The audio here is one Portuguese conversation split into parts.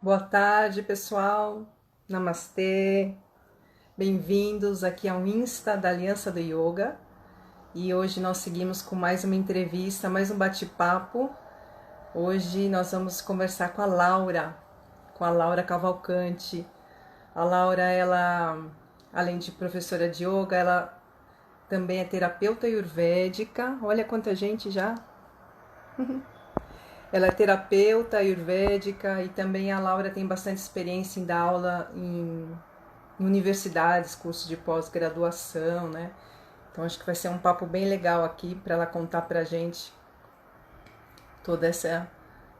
Boa tarde, pessoal. Namastê. Bem-vindos aqui ao Insta da Aliança do Yoga. E hoje nós seguimos com mais uma entrevista, mais um bate-papo. Hoje nós vamos conversar com a Laura Cavalcante. A Laura, ela, além de professora de yoga, ela também é terapeuta ayurvédica. Olha quanta gente já. Ela é terapeuta ayurvédica e também a Laura tem bastante experiência em dar aula em universidades, cursos de pós-graduação, né? Então acho que vai ser um papo bem legal aqui para ela contar pra gente toda essa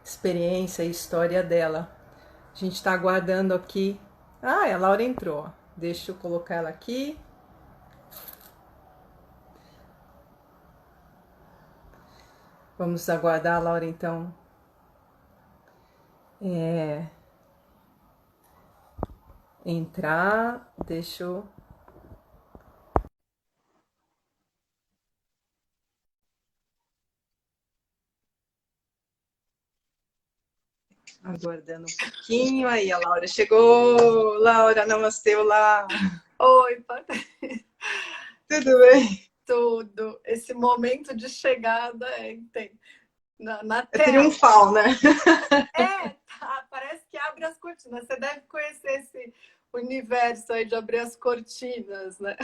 experiência e história dela. A gente está aguardando aqui. Ah, a Laura entrou. Deixa eu colocar ela aqui. Vamos aguardar a Laura então. Entrar. Deixa eu aguardando um pouquinho. Aí a Laura chegou. Laura, namastê, olá. Oi, Tudo bem? tudo. Esse momento de chegada na É tela. triunfal, né? Parece que abre as cortinas. Você deve conhecer esse universo aí de abrir as cortinas, né?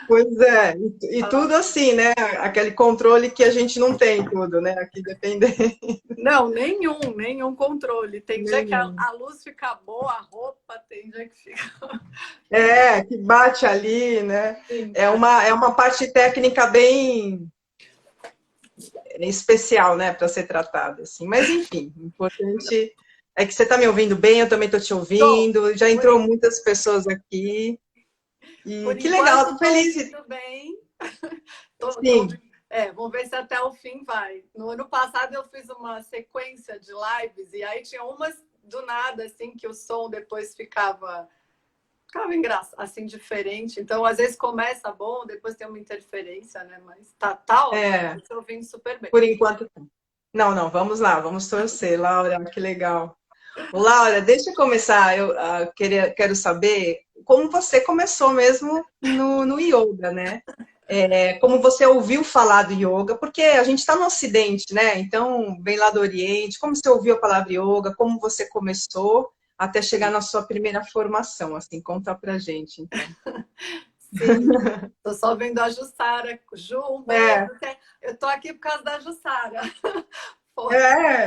Pois é, e tudo assim, né? Aquele controle que a gente não tem tudo, né? Aqui depender Não, nenhum controle. Tem dia que a, nenhum. a luz fica boa, a roupa, tem dia que fica. É, que bate ali, né? Sim, É uma parte técnica bem especial, né, para ser tratada, assim. Mas enfim, o importante é que você está me ouvindo bem, eu também estou te tô. ouvindo. Já Por, entrou muitas pessoas aqui e por que legal, enquanto, estou estou feliz. ouvindo bem. Tô, Sim. vamos ver se até o fim vai. No ano passado eu fiz uma sequência de lives e aí tinha umas do nada, assim, que o som depois ficava engraçado, assim, diferente. Então, às vezes começa bom, depois tem uma interferência, né? Mas tá ótimo, É, estou ouvindo super bem. por enquanto. Não, não, vamos lá, vamos torcer, Laura, que legal. Ô, Laura, deixa eu começar. Eu quero saber como você começou mesmo no yoga, né? Como você ouviu falar do yoga, porque a gente está no Ocidente, né? Então, vem lá do Oriente. Como você ouviu a palavra yoga? Como você começou até chegar na sua primeira formação? Assim, conta pra gente, então. Sim, tô só vendo a Jussara. Ju, um É, beijo. Eu tô aqui por causa da Jussara.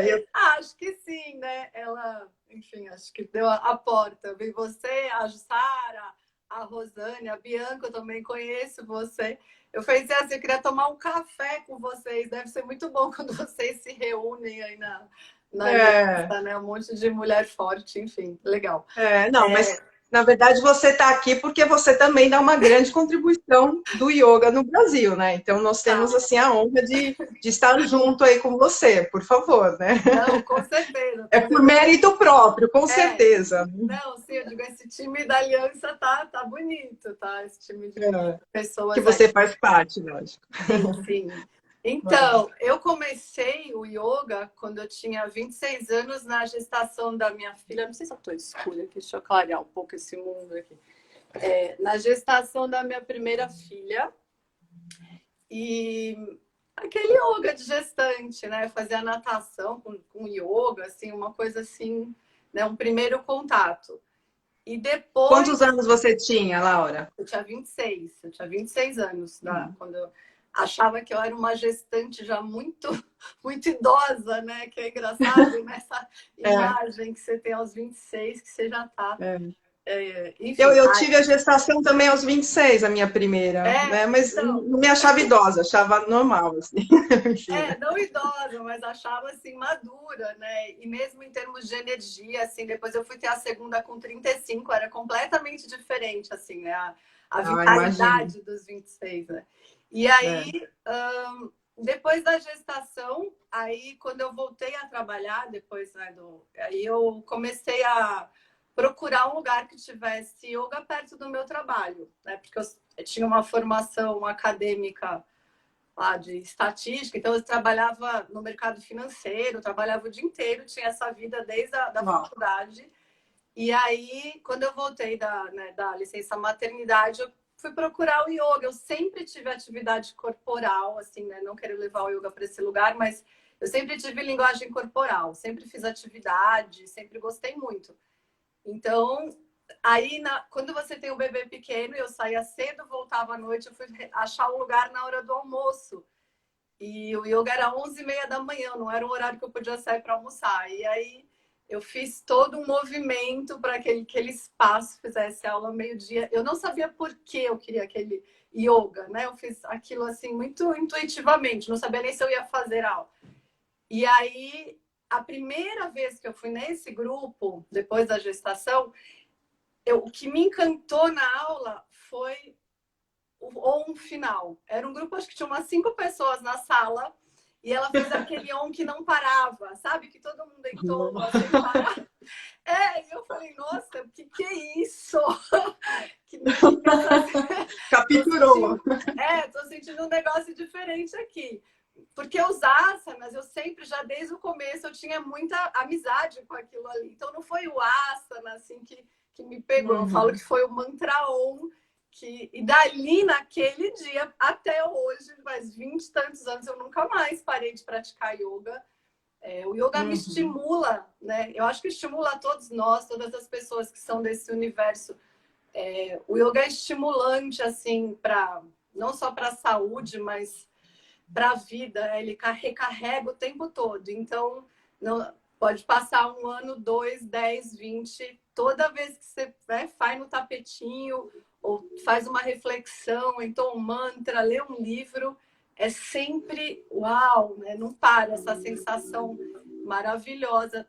eu, Acho que sim, né? Ela, enfim, acho que deu a porta. Eu vi você, a Jussara, a Rosane, a Bianca, eu também conheço você. Eu pensei assim, eu queria tomar um café com vocês. Deve ser muito bom quando vocês se reúnem aí na é, aliança, né? Um monte de mulher forte, enfim, legal. não, mas na verdade você está aqui porque você também dá uma grande contribuição do yoga no Brasil, né? Então nós temos Tá. assim a honra de estar junto aí com você, por favor, né? Não, com certeza. É Tô por vendo. mérito próprio, com É, certeza. não, sim, eu digo, esse time da aliança tá bonito, tá? Esse time de É, que pessoas aí. você faz parte, lógico. Sim, sim. Então, eu comecei o yoga quando eu tinha 26 anos, na gestação da minha filha. Não sei se eu estou escura aqui, deixa eu clarear um pouco esse mundo aqui. Na gestação da minha primeira filha. E aquele yoga de gestante, né? Fazia natação com yoga, assim, uma coisa assim, né? Um primeiro contato. E Quantos depois anos você tinha, Laura? eu tinha 26 anos, quando eu achava que eu era uma gestante já muito, muito idosa, né? Que é engraçado nessa É, imagem que você tem aos 26, que você já está. é. Eu, Enfim, eu tive a gestação também aos 26, a minha primeira, né? Mas então, não me achava idosa, achava normal, assim. Enfim, né? não idosa, mas achava assim madura, né? E mesmo em termos de energia, assim, depois eu fui ter a segunda com 35, era completamente diferente, assim, né? A Ah, imagino. vitalidade dos 26, né? E É. aí, depois da gestação, aí quando eu voltei a trabalhar, depois, né, aí eu comecei a procurar um lugar que tivesse yoga perto do meu trabalho, né? Porque eu tinha uma formação acadêmica lá de estatística, então eu trabalhava no mercado financeiro, trabalhava o dia inteiro, tinha essa vida desde a faculdade. E aí, quando eu voltei da licença maternidade, eu fui procurar o yoga. Eu sempre tive atividade corporal, assim, né? Não quero levar o yoga para esse lugar, mas eu sempre tive linguagem corporal, sempre fiz atividade, sempre gostei muito. Então, aí, quando você tem um bebê pequeno, eu saía cedo, voltava à noite, eu fui achar um lugar na hora do almoço. E o yoga era 11h30 da manhã, não era um horário que eu podia sair para almoçar. E aí eu fiz todo um movimento para que aquele espaço fizesse aula meio-dia. Eu não sabia por que eu queria aquele yoga, né? Eu fiz aquilo assim muito intuitivamente, não sabia nem se eu ia fazer aula. E aí, a primeira vez que eu fui nesse grupo, depois da gestação, o que me encantou na aula foi um final. Era um grupo, acho que tinha umas 5 pessoas na sala, e ela fez aquele on que não parava, sabe? Que todo mundo deitou sem parar. E eu falei, nossa, o que é isso? Capturou. Tô sentindo um negócio diferente aqui. Porque os asanas, eu sempre, já desde o começo, eu tinha muita amizade com aquilo ali. Então, não foi o asana, assim, que me pegou. Eu falo que foi o mantra Om, e dali, naquele dia, até hoje, mais 20 e tantos anos, eu nunca mais parei de praticar yoga. O yoga me estimula, né? Eu acho que estimula a todos nós, todas as pessoas que são desse universo. O yoga é estimulante, assim, não só para a saúde, mas para a vida. Ele recarrega o tempo todo. Então, não, pode passar 1 ano, 2, 10, 20. Toda vez que você faz no tapetinho, ou faz uma reflexão, então um mantra, lê um livro, é sempre uau, né? Não para essa sensação maravilhosa,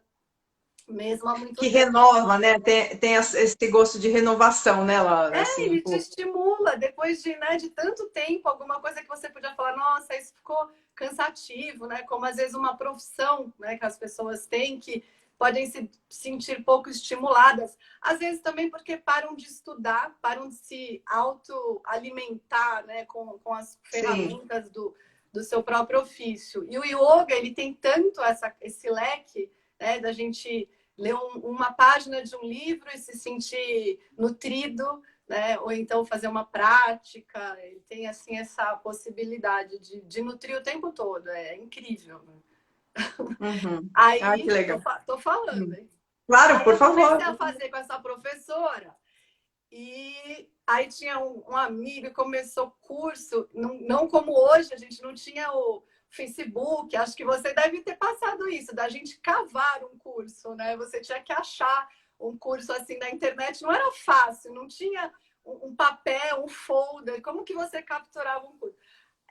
mesmo há muito Que tempo. renova, né? Tem esse gosto de renovação, né, Laura? Assim, Ele te estimula depois de tanto tempo, alguma coisa que você podia falar, nossa, isso ficou cansativo, né? Como às vezes uma profissão, né, que as pessoas têm que podem se sentir pouco estimuladas. Às vezes também porque param de estudar, param de se autoalimentar, né, com as ferramentas do seu próprio ofício. E o yoga, ele tem tanto esse leque, né, da gente ler uma página de um livro e se sentir nutrido, né? Ou então fazer uma prática. Ele tem assim essa possibilidade de nutrir o tempo todo. É incrível. Aí, que legal. tô falando, hein? Claro, aí por eu favor. comecei a fazer com essa professora e aí tinha um amigo que começou curso, não como hoje, a gente não tinha o Facebook, acho que você deve ter passado isso, da gente cavar um curso, né? Você tinha que achar um curso assim na internet, não era fácil, não tinha um papel, um folder, como que você capturava um curso?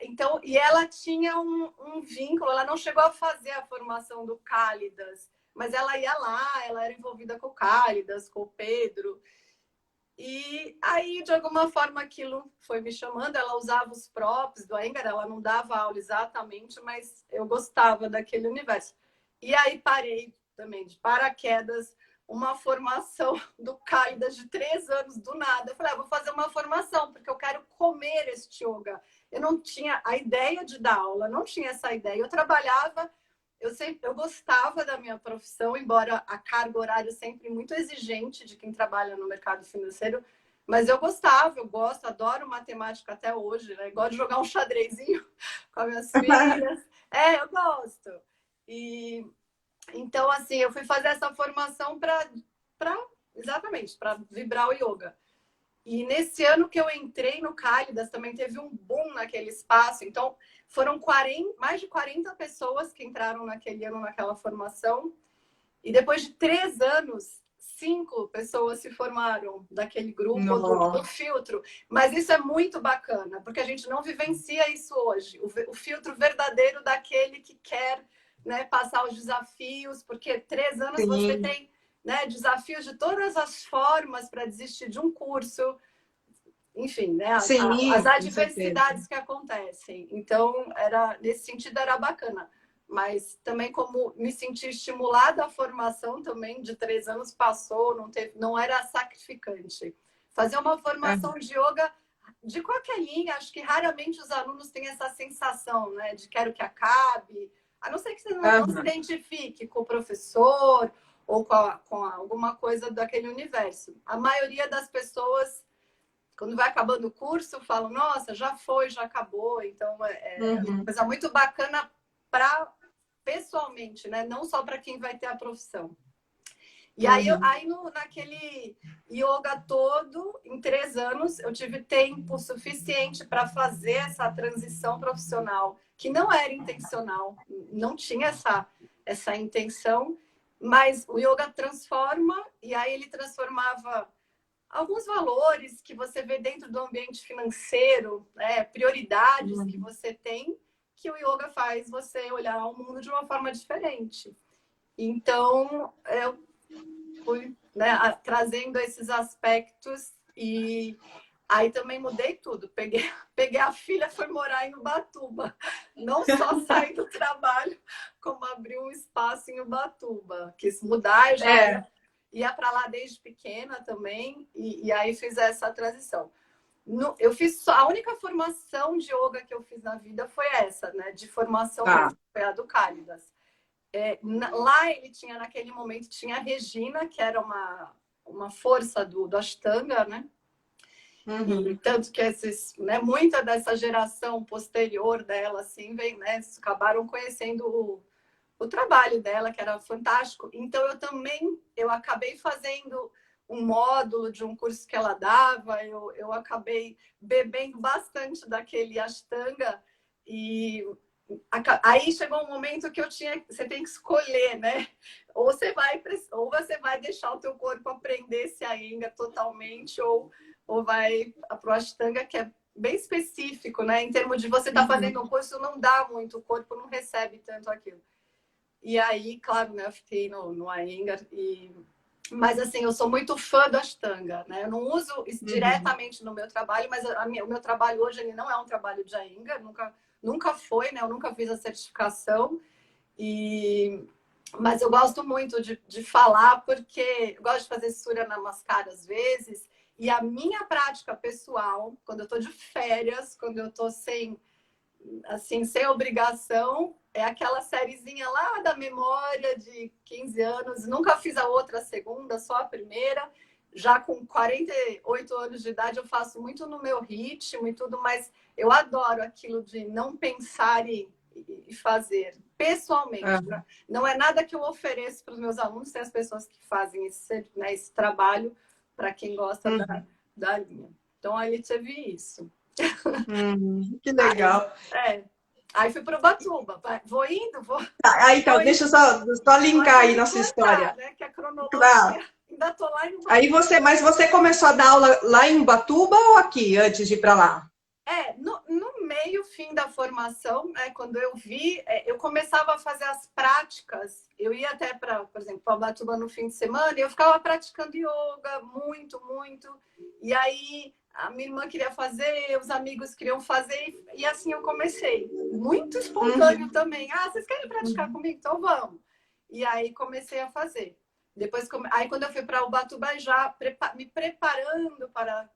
Então, e ela tinha um vínculo, ela não chegou a fazer a formação do Cálidas, mas ela ia lá, ela era envolvida com o Cálidas, com o Pedro. E aí, de alguma forma, aquilo foi me chamando. Ela usava os props do Iyengar, ela não dava aula exatamente, mas eu gostava daquele universo. E aí parei também de paraquedas, uma formação do Cálidas de 3 anos do nada. Eu falei, vou fazer uma formação, porque eu quero comer este yoga. Eu não tinha a ideia de dar aula, não tinha essa ideia. Eu trabalhava, eu gostava da minha profissão, embora a carga horária sempre muito exigente de quem trabalha no mercado financeiro, mas eu gostava, eu gosto, adoro matemática até hoje, né? Gosto de jogar um xadrezinho com as minhas filhas. Eu gosto. E então, assim, eu fui fazer essa formação exatamente, para vibrar o yoga. E nesse ano que eu entrei no Cálidas, também teve um boom naquele espaço. Então, foram mais de 40 pessoas que entraram naquele ano naquela formação. E depois de 3 anos, 5 pessoas se formaram daquele grupo do filtro. Mas isso é muito bacana, porque a gente não vivencia isso hoje. O filtro verdadeiro daquele que quer, né, passar os desafios, porque 3 anos você tem, né, desafios de todas as formas para desistir de um curso. Enfim, né, as adversidades que acontecem. Então, nesse sentido, era bacana. Mas também como me senti estimulada a formação também de 3 anos passou, não era sacrificante. Fazer uma formação de yoga de qualquer linha, acho que raramente os alunos têm essa sensação, né, de quero que acabe, a não ser que você não se identifique com o professor ou com alguma coisa daquele universo. A maioria das pessoas, quando vai acabando o curso, falam, nossa, já foi, já acabou. Então, é uma coisa muito bacana para pessoalmente, né? Não só para quem vai ter a profissão. E aí, naquele yoga todo, em 3 anos, eu tive tempo suficiente para fazer essa transição profissional, que não era intencional, não tinha essa intenção, mas o yoga transforma, e aí ele transformava alguns valores que você vê dentro do ambiente financeiro, né, prioridades que você tem, que o yoga faz você olhar o mundo de uma forma diferente. Então, eu fui, né, trazendo esses aspectos e aí também mudei tudo. Peguei a filha, foi morar em Ubatuba. Não só saí do trabalho, como abri um espaço em Ubatuba. Quis mudar, eu já ia para lá desde pequena também, e aí fiz essa transição. Eu fiz a única formação de yoga que eu fiz na vida foi essa, né? De formação mesmo, foi a do Cálidas. Lá ele tinha, naquele momento, tinha a Regina, que era uma força do Ashtanga, né? E tanto que muita dessa geração posterior dela, assim, né, acabaram conhecendo o trabalho dela, que era fantástico. Então, eu acabei fazendo um módulo de um curso que ela dava, eu acabei bebendo bastante daquele Ashtanga e aí chegou um momento que você tem que escolher, né? Ou você vai deixar o teu corpo aprender esse Iyengar totalmente, ou vai para o Ashtanga, que é bem específico, né? Em termos de você estar fazendo um curso, não dá muito, o corpo não recebe tanto aquilo. E aí, claro, né, eu fiquei no Iyengar mas assim, eu sou muito fã do Ashtanga, né? Eu não uso isso diretamente no meu trabalho, mas o meu trabalho hoje ele não é um trabalho de Iyengar, nunca foi, né? Eu nunca fiz a certificação. Mas eu gosto muito de falar, porque eu gosto de fazer Surya Namaskar às vezes, e a minha prática pessoal, quando eu tô de férias, quando eu tô sem obrigação, é aquela sériezinha lá da memória de 15 anos. Nunca fiz a outra, a segunda, só a primeira. Já com 48 anos de idade, eu faço muito no meu ritmo e tudo, mas eu adoro aquilo de não pensar e fazer pessoalmente. Né? Não é nada que eu ofereço para os meus alunos, tem as pessoas que fazem esse trabalho para quem gosta da linha. Então, aí teve isso. Que legal. Aí fui para Ubatuba. Vou indo, vou. Então, deixa eu só linkar aí nossa história. Né? Que a cronologia. Ainda estou lá em Ubatuba. Mas você começou a dar aula lá em Ubatuba ou aqui, antes de ir para lá? No meio, fim da formação, né, quando eu vi, eu começava a fazer as práticas. Eu ia até por exemplo, para Ubatuba no fim de semana e eu ficava praticando yoga muito, muito. E aí a minha irmã queria fazer, os amigos queriam fazer, e assim eu comecei. Muito espontâneo também. Ah, vocês querem praticar comigo? Então vamos. E aí comecei a fazer. Depois, aí quando eu fui para Ubatuba, já me preparando para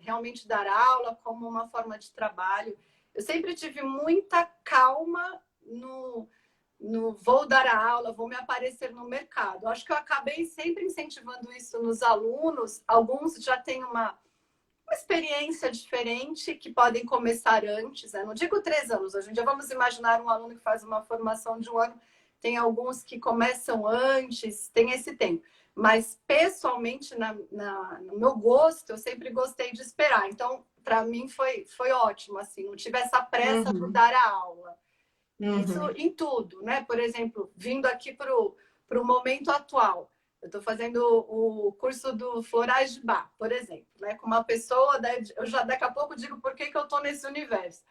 realmente dar aula como uma forma de trabalho. Eu sempre tive muita calma no vou dar a aula, vou me aparecer no mercado. Acho que eu acabei sempre incentivando isso nos alunos. Alguns já têm uma experiência diferente, que podem começar antes. Não digo 3 anos, hoje em dia vamos imaginar um aluno que faz uma formação de 1 ano. Tem alguns que começam antes, tem esse tempo. Mas, pessoalmente, no meu gosto, eu sempre gostei de esperar. Então, para mim, foi ótimo. Assim, não tive essa pressa por dar a aula. Isso em tudo, né? Por exemplo, vindo aqui para o momento atual. Eu estou fazendo o curso do Florais de Bach, por exemplo. Né? Com uma pessoa, eu já daqui a pouco digo por que eu estou nesse universo.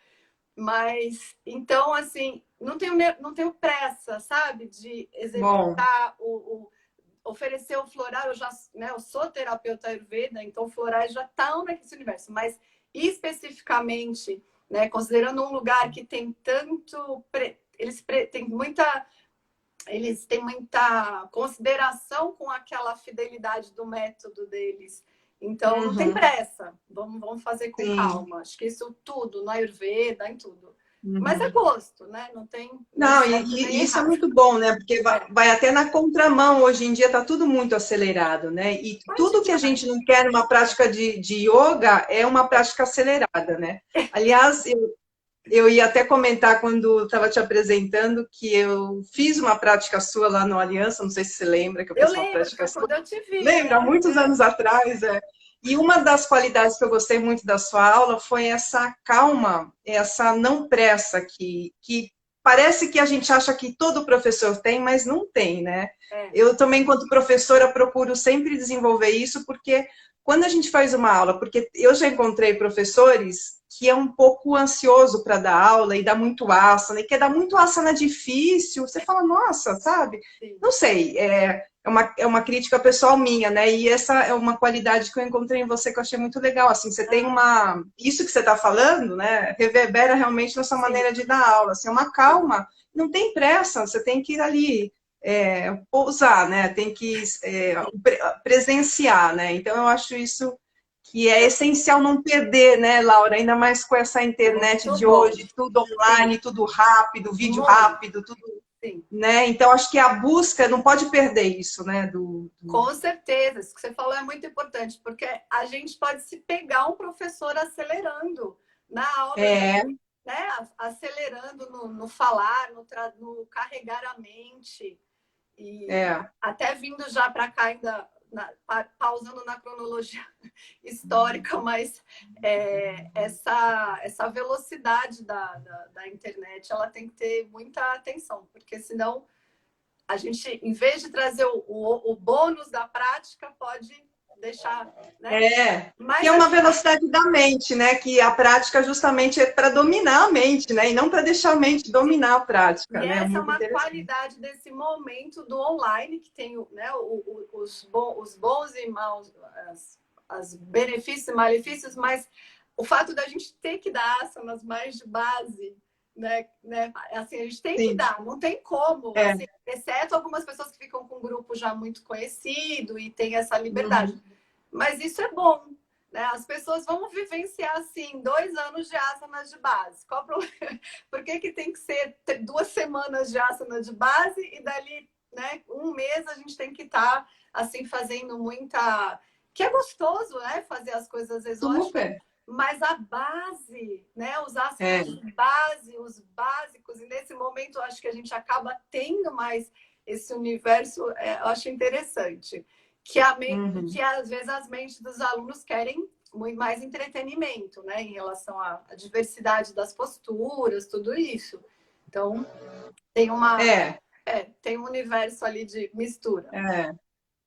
Mas, então, assim, não tenho pressa, sabe? De executar, oferecer o floral. Eu sou terapeuta Ayurveda, então florais já estão nesse universo. Mas, especificamente, né, considerando um lugar que tem tanto... Eles têm muita consideração com aquela fidelidade do método deles. Então, não tem Uhum. pressa. Vamos fazer com Sim. calma. Acho que isso tudo, na Ayurveda, em tudo. Mas é Uhum. gosto, né? Não tem nem Não, certo nem e isso é errado. muito bom, né? Porque É. vai até na contramão. Hoje em dia está tudo muito acelerado, né? E Mas tudo que a demais. gente não quer numa prática de yoga é uma prática acelerada, né? Aliás, eu ia até comentar quando estava te apresentando que eu fiz uma prática sua lá no Aliança, não sei se você lembra que eu Eu fiz uma lembro, prática foi sua. quando eu te vi, Lembra? Há né? muitos anos atrás, é. E uma das qualidades que eu gostei muito da sua aula foi essa calma, essa não pressa que parece que a gente acha que todo professor tem, mas não tem, né? É, Eu também, enquanto professora, procuro sempre desenvolver isso, porque quando a gente faz uma aula, porque eu já encontrei professores que é um pouco ansioso para dar aula e dá muito asana, e quer dar muito asana difícil, você fala, nossa, sabe? sim. Não sei, é uma crítica pessoal minha, né? E essa é uma qualidade que eu encontrei em você que eu achei muito legal. Assim, você tem Ah, uma. Isso que você está falando, né? Reverbera realmente na sua sim, maneira de dar aula. Assim, é uma sim. calma, não tem pressa, você tem que ir ali. Pousar, né? Tem que presenciar, né? Então eu acho isso que é essencial não perder, né, Laura? Ainda mais com essa internet Muito de bom. hoje, tudo Sim, online, tudo rápido, vídeo muito. rápido, tudo, Sim. né? Então acho que a busca não pode perder isso, né? Com certeza, isso que você falou é muito importante, porque a gente pode se pegar um professor acelerando na aula, às vezes, É, né? Acelerando no falar, no carregar a mente, e é, até vindo já para cá, ainda pausando na cronologia histórica, mas essa velocidade da internet ela tem que ter muita atenção, porque senão a gente, em vez de trazer o bônus da prática, pode deixar, né? que Mas é a uma gente, velocidade da mente, né? Que a prática justamente é para dominar a mente, né? E não para deixar a mente sim, dominar a prática, e né? essa é Muito uma interessante. qualidade desse momento do online, que tem, né, os bons e maus, as benefícios e malefícios, mas o fato da gente ter que dar asanas mais de base, né, assim, a gente tem que Sim, dar, não tem como, é. assim, exceto algumas pessoas que ficam com um grupo já muito conhecido e tem essa liberdade. Uhum. Mas isso é bom, né? As pessoas vão vivenciar, assim, 2 anos de asanas de base. Qual o problema? Por que tem que ser 2 semanas de asana de base e dali, né, um mês a gente tem que estar, assim, fazendo muita... Que é gostoso, né? Fazer as coisas exóticas, Super. mas a base, né? Os É. asanas de base, os básicos, e nesse momento eu acho que a gente acaba tendo mais esse universo, eu acho interessante. Que Uhum. às vezes as mentes dos alunos querem muito mais entretenimento, né? Em relação à diversidade das posturas, tudo isso. Então, tem uma, É, tem um universo ali de mistura. é.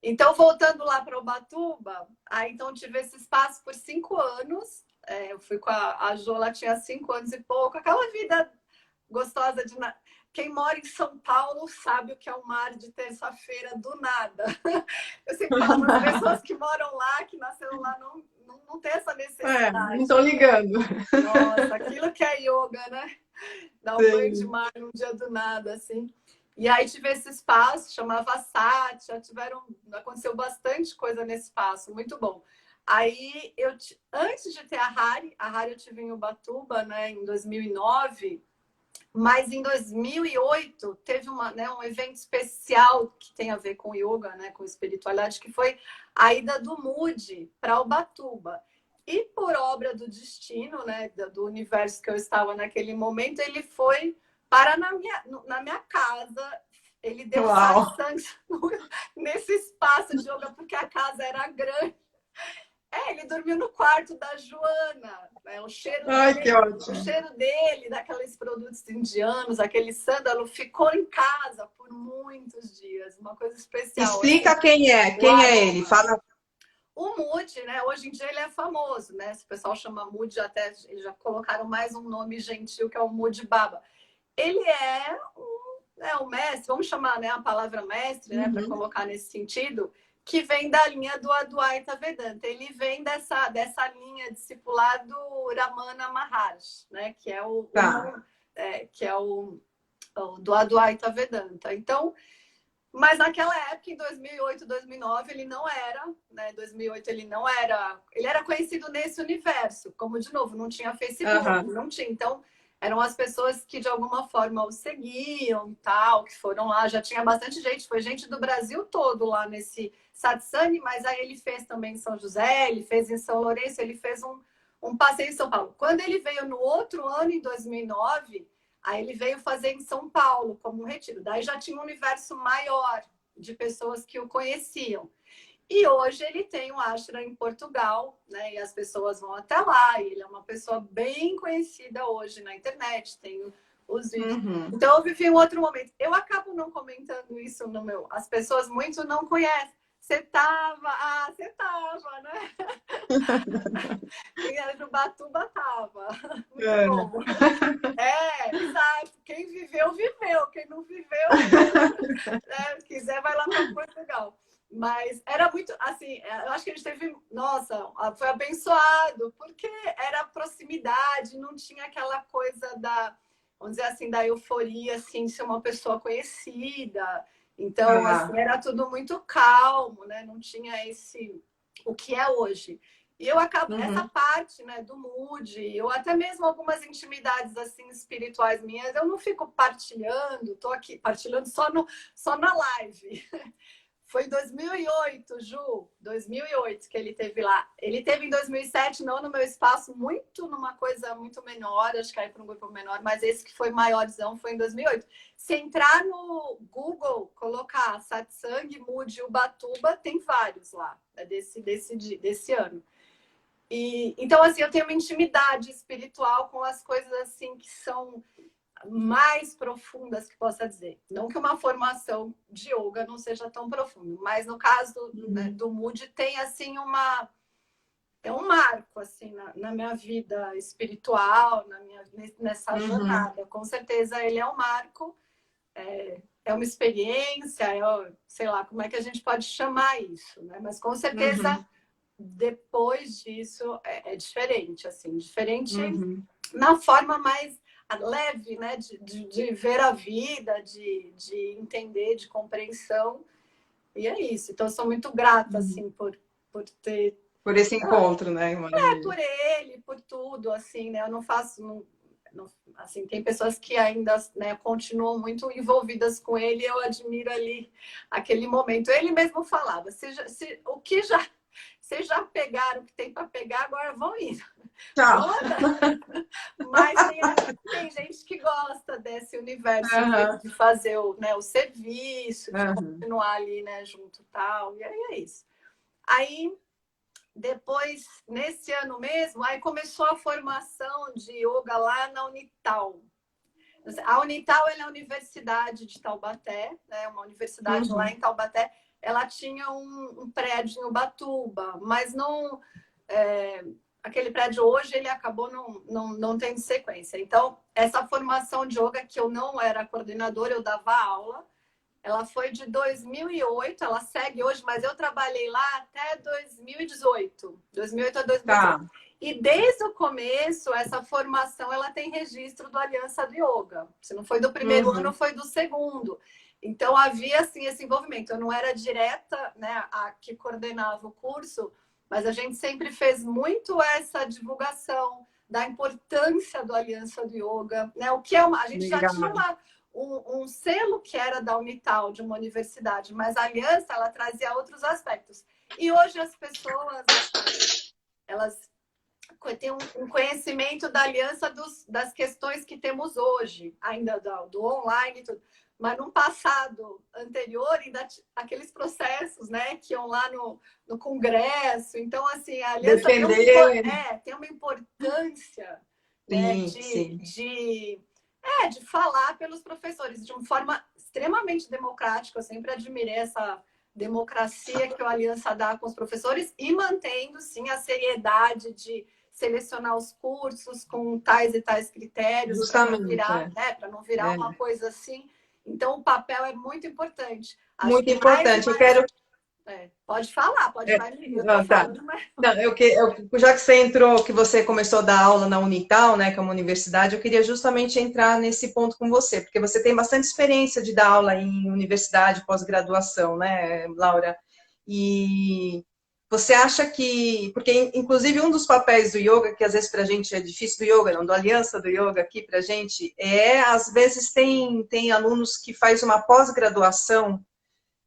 Então, voltando lá para Ubatuba, aí então tive esse espaço por 5 anos. Eu fui com a Jo, ela tinha 5 anos e pouco, aquela vida gostosa de. Quem mora em São Paulo sabe o que é o mar de terça-feira do nada. Eu sempre falo, as pessoas que moram lá, que nasceram lá, não tem essa Não necessidade. estou ligando. Nossa, aquilo que é yoga, né? Dar um banho de Sim. mar num dia do nada, assim. E aí tive esse espaço, chamava Sat, aconteceu bastante coisa nesse espaço, muito bom. Aí, antes de ter a Hari eu tive em Ubatuba, né, em 2009, mas em 2008 teve um evento especial que tem a ver com yoga, né, com espiritualidade, que foi a ida do Mood para Ubatuba. E por obra do destino, né, do universo que eu estava naquele momento, ele foi para na minha casa. Ele deu Uau. satsang nesse espaço de yoga, porque a casa era grande. Ele dormiu no quarto da Joana, né? Ai, que O ótimo. cheiro dele, daqueles produtos indianos, aquele sândalo, ficou em casa por muitos dias. Uma coisa especial, assim, Explica o quem é ele. aroma. Fala. O Mood, né? Hoje em dia ele é famoso, né? Se o pessoal chama Mood, até eles já colocaram mais um nome gentil que é o Mood Baba. Ele é o mestre, vamos chamar, né, a palavra mestre, né, para Uhum. colocar nesse sentido, que vem da linha do Advaita Vedanta. Ele vem dessa linha discipular do Ramana Maharshi, né, que é Tá. que é o do Advaita Vedanta. Então, Mas naquela época, em 2008, 2009, ele não era, né? 2008 ele não era, ele era conhecido nesse universo. Como, de novo, não tinha Facebook, não tinha. Então, eram as pessoas que de alguma forma o seguiam e tal, que foram lá. Já tinha bastante gente, foi gente do Brasil todo lá nesse satsang, mas aí ele fez também em São José, ele fez em São Lourenço, ele fez um passeio em São Paulo. Quando ele veio no outro ano, em 2009, aí ele veio fazer em São Paulo como um retiro. Daí já tinha um universo maior de pessoas que o conheciam. E hoje ele tem um ashram em Portugal, né? E as pessoas vão até lá. E ele é uma pessoa bem conhecida hoje na internet. Tem os vídeos. Então eu vivi um outro momento. Eu acabo não comentando isso no meu. As pessoas muito não conhecem. Você tava, né? Quem era de Ubatuba tava. Muito bom. Exato. Quem viveu, viveu. Quem não viveu, quiser, vai lá para Portugal. Mas era muito, assim, eu acho que a gente teve, nossa, foi abençoado, porque era proximidade, não tinha aquela coisa da, vamos dizer assim, da euforia, assim, de ser uma pessoa conhecida. Então, assim, era tudo muito calmo, né? Não tinha o que é hoje. E eu acabo, essa parte, né, do mood, ou até mesmo algumas intimidades, assim, espirituais minhas, eu não fico partilhando, tô aqui partilhando só na live. Foi em 2008, Ju, 2008 que ele teve lá. Ele teve em 2007, não no meu espaço, muito numa coisa muito menor, acho que aí para um grupo menor, mas esse que foi maiorzão foi em 2008. Se entrar no Google, colocar Satsang, Mood, Ubatuba, tem vários lá, desse ano. E, então, assim, eu tenho uma intimidade espiritual com as coisas assim que são mais profundas que possa dizer. Não que uma formação de yoga não seja tão profunda, mas no caso né, do Mood tem assim é um marco assim na minha vida espiritual, nessa jornada. Com certeza ele é um marco, é uma experiência, sei lá como é que a gente pode chamar isso, né? Mas com certeza depois disso é diferente, assim, diferente na forma mais leve, né, de ver a vida, de entender, de compreensão. E é isso. Então, eu sou muito grata, assim, por ter... Por esse encontro, né, Maravilha? Por ele, por tudo, assim, né? Eu não faço... assim, tem pessoas que ainda né, continuam muito envolvidas com ele e eu admiro ali aquele momento. Ele mesmo falava, o que já... Vocês já pegaram o que tem para pegar, agora vão indo. Tchau. Mas tem gente que gosta desse universo de fazer o serviço, de continuar ali, né, junto e tal. E aí é isso. Aí, depois, nesse ano mesmo, aí começou a formação de yoga lá na Unital. A Unital é a Universidade de Taubaté, né, uma universidade lá em Taubaté. Ela tinha um prédio em Ubatuba, mas não... aquele prédio hoje, ele acabou não tendo sequência. Então, essa formação de yoga, que eu não era coordenadora, eu dava aula, ela foi de 2008, ela segue hoje, mas eu trabalhei lá até 2018. 2008 a 2018. E desde o começo, essa formação, ela tem registro do Aliança do Yoga. Se não foi do primeiro ano, foi do segundo. Então, havia, assim, esse envolvimento. Eu não era direta, né, a que coordenava o curso, mas a gente sempre fez muito essa divulgação da importância do Aliança do Yoga, né? O que é a gente já tinha um selo que era da Unital, de uma universidade, mas a Aliança, ela trazia outros aspectos. E hoje as pessoas, elas têm um conhecimento da Aliança das questões que temos hoje, ainda do online e tudo. Mas num passado anterior, ainda aqueles processos, né, que iam lá no Congresso. Então, assim, a Aliança tem uma importância né, de falar pelos professores de uma forma extremamente democrática. Eu sempre admirei essa democracia que a Aliança dá com os professores e mantendo, sim, a seriedade de selecionar os cursos com tais e tais critérios para não virar uma coisa assim. Então, o papel é muito importante. Muito importante. Eu quero Pode falar, pode É, vai. Eu tô ah, tá. falando, mas... Não, já que você entrou, que você começou a dar aula na Unital, né, que é uma universidade, eu queria justamente entrar nesse ponto com você, porque você tem bastante experiência de dar aula em universidade, pós-graduação, né, Laura? E você acha que, porque inclusive um dos papéis do yoga, que às vezes para a gente é difícil do yoga, não, do Aliança do Yoga aqui para a gente, às vezes tem alunos que faz uma pós-graduação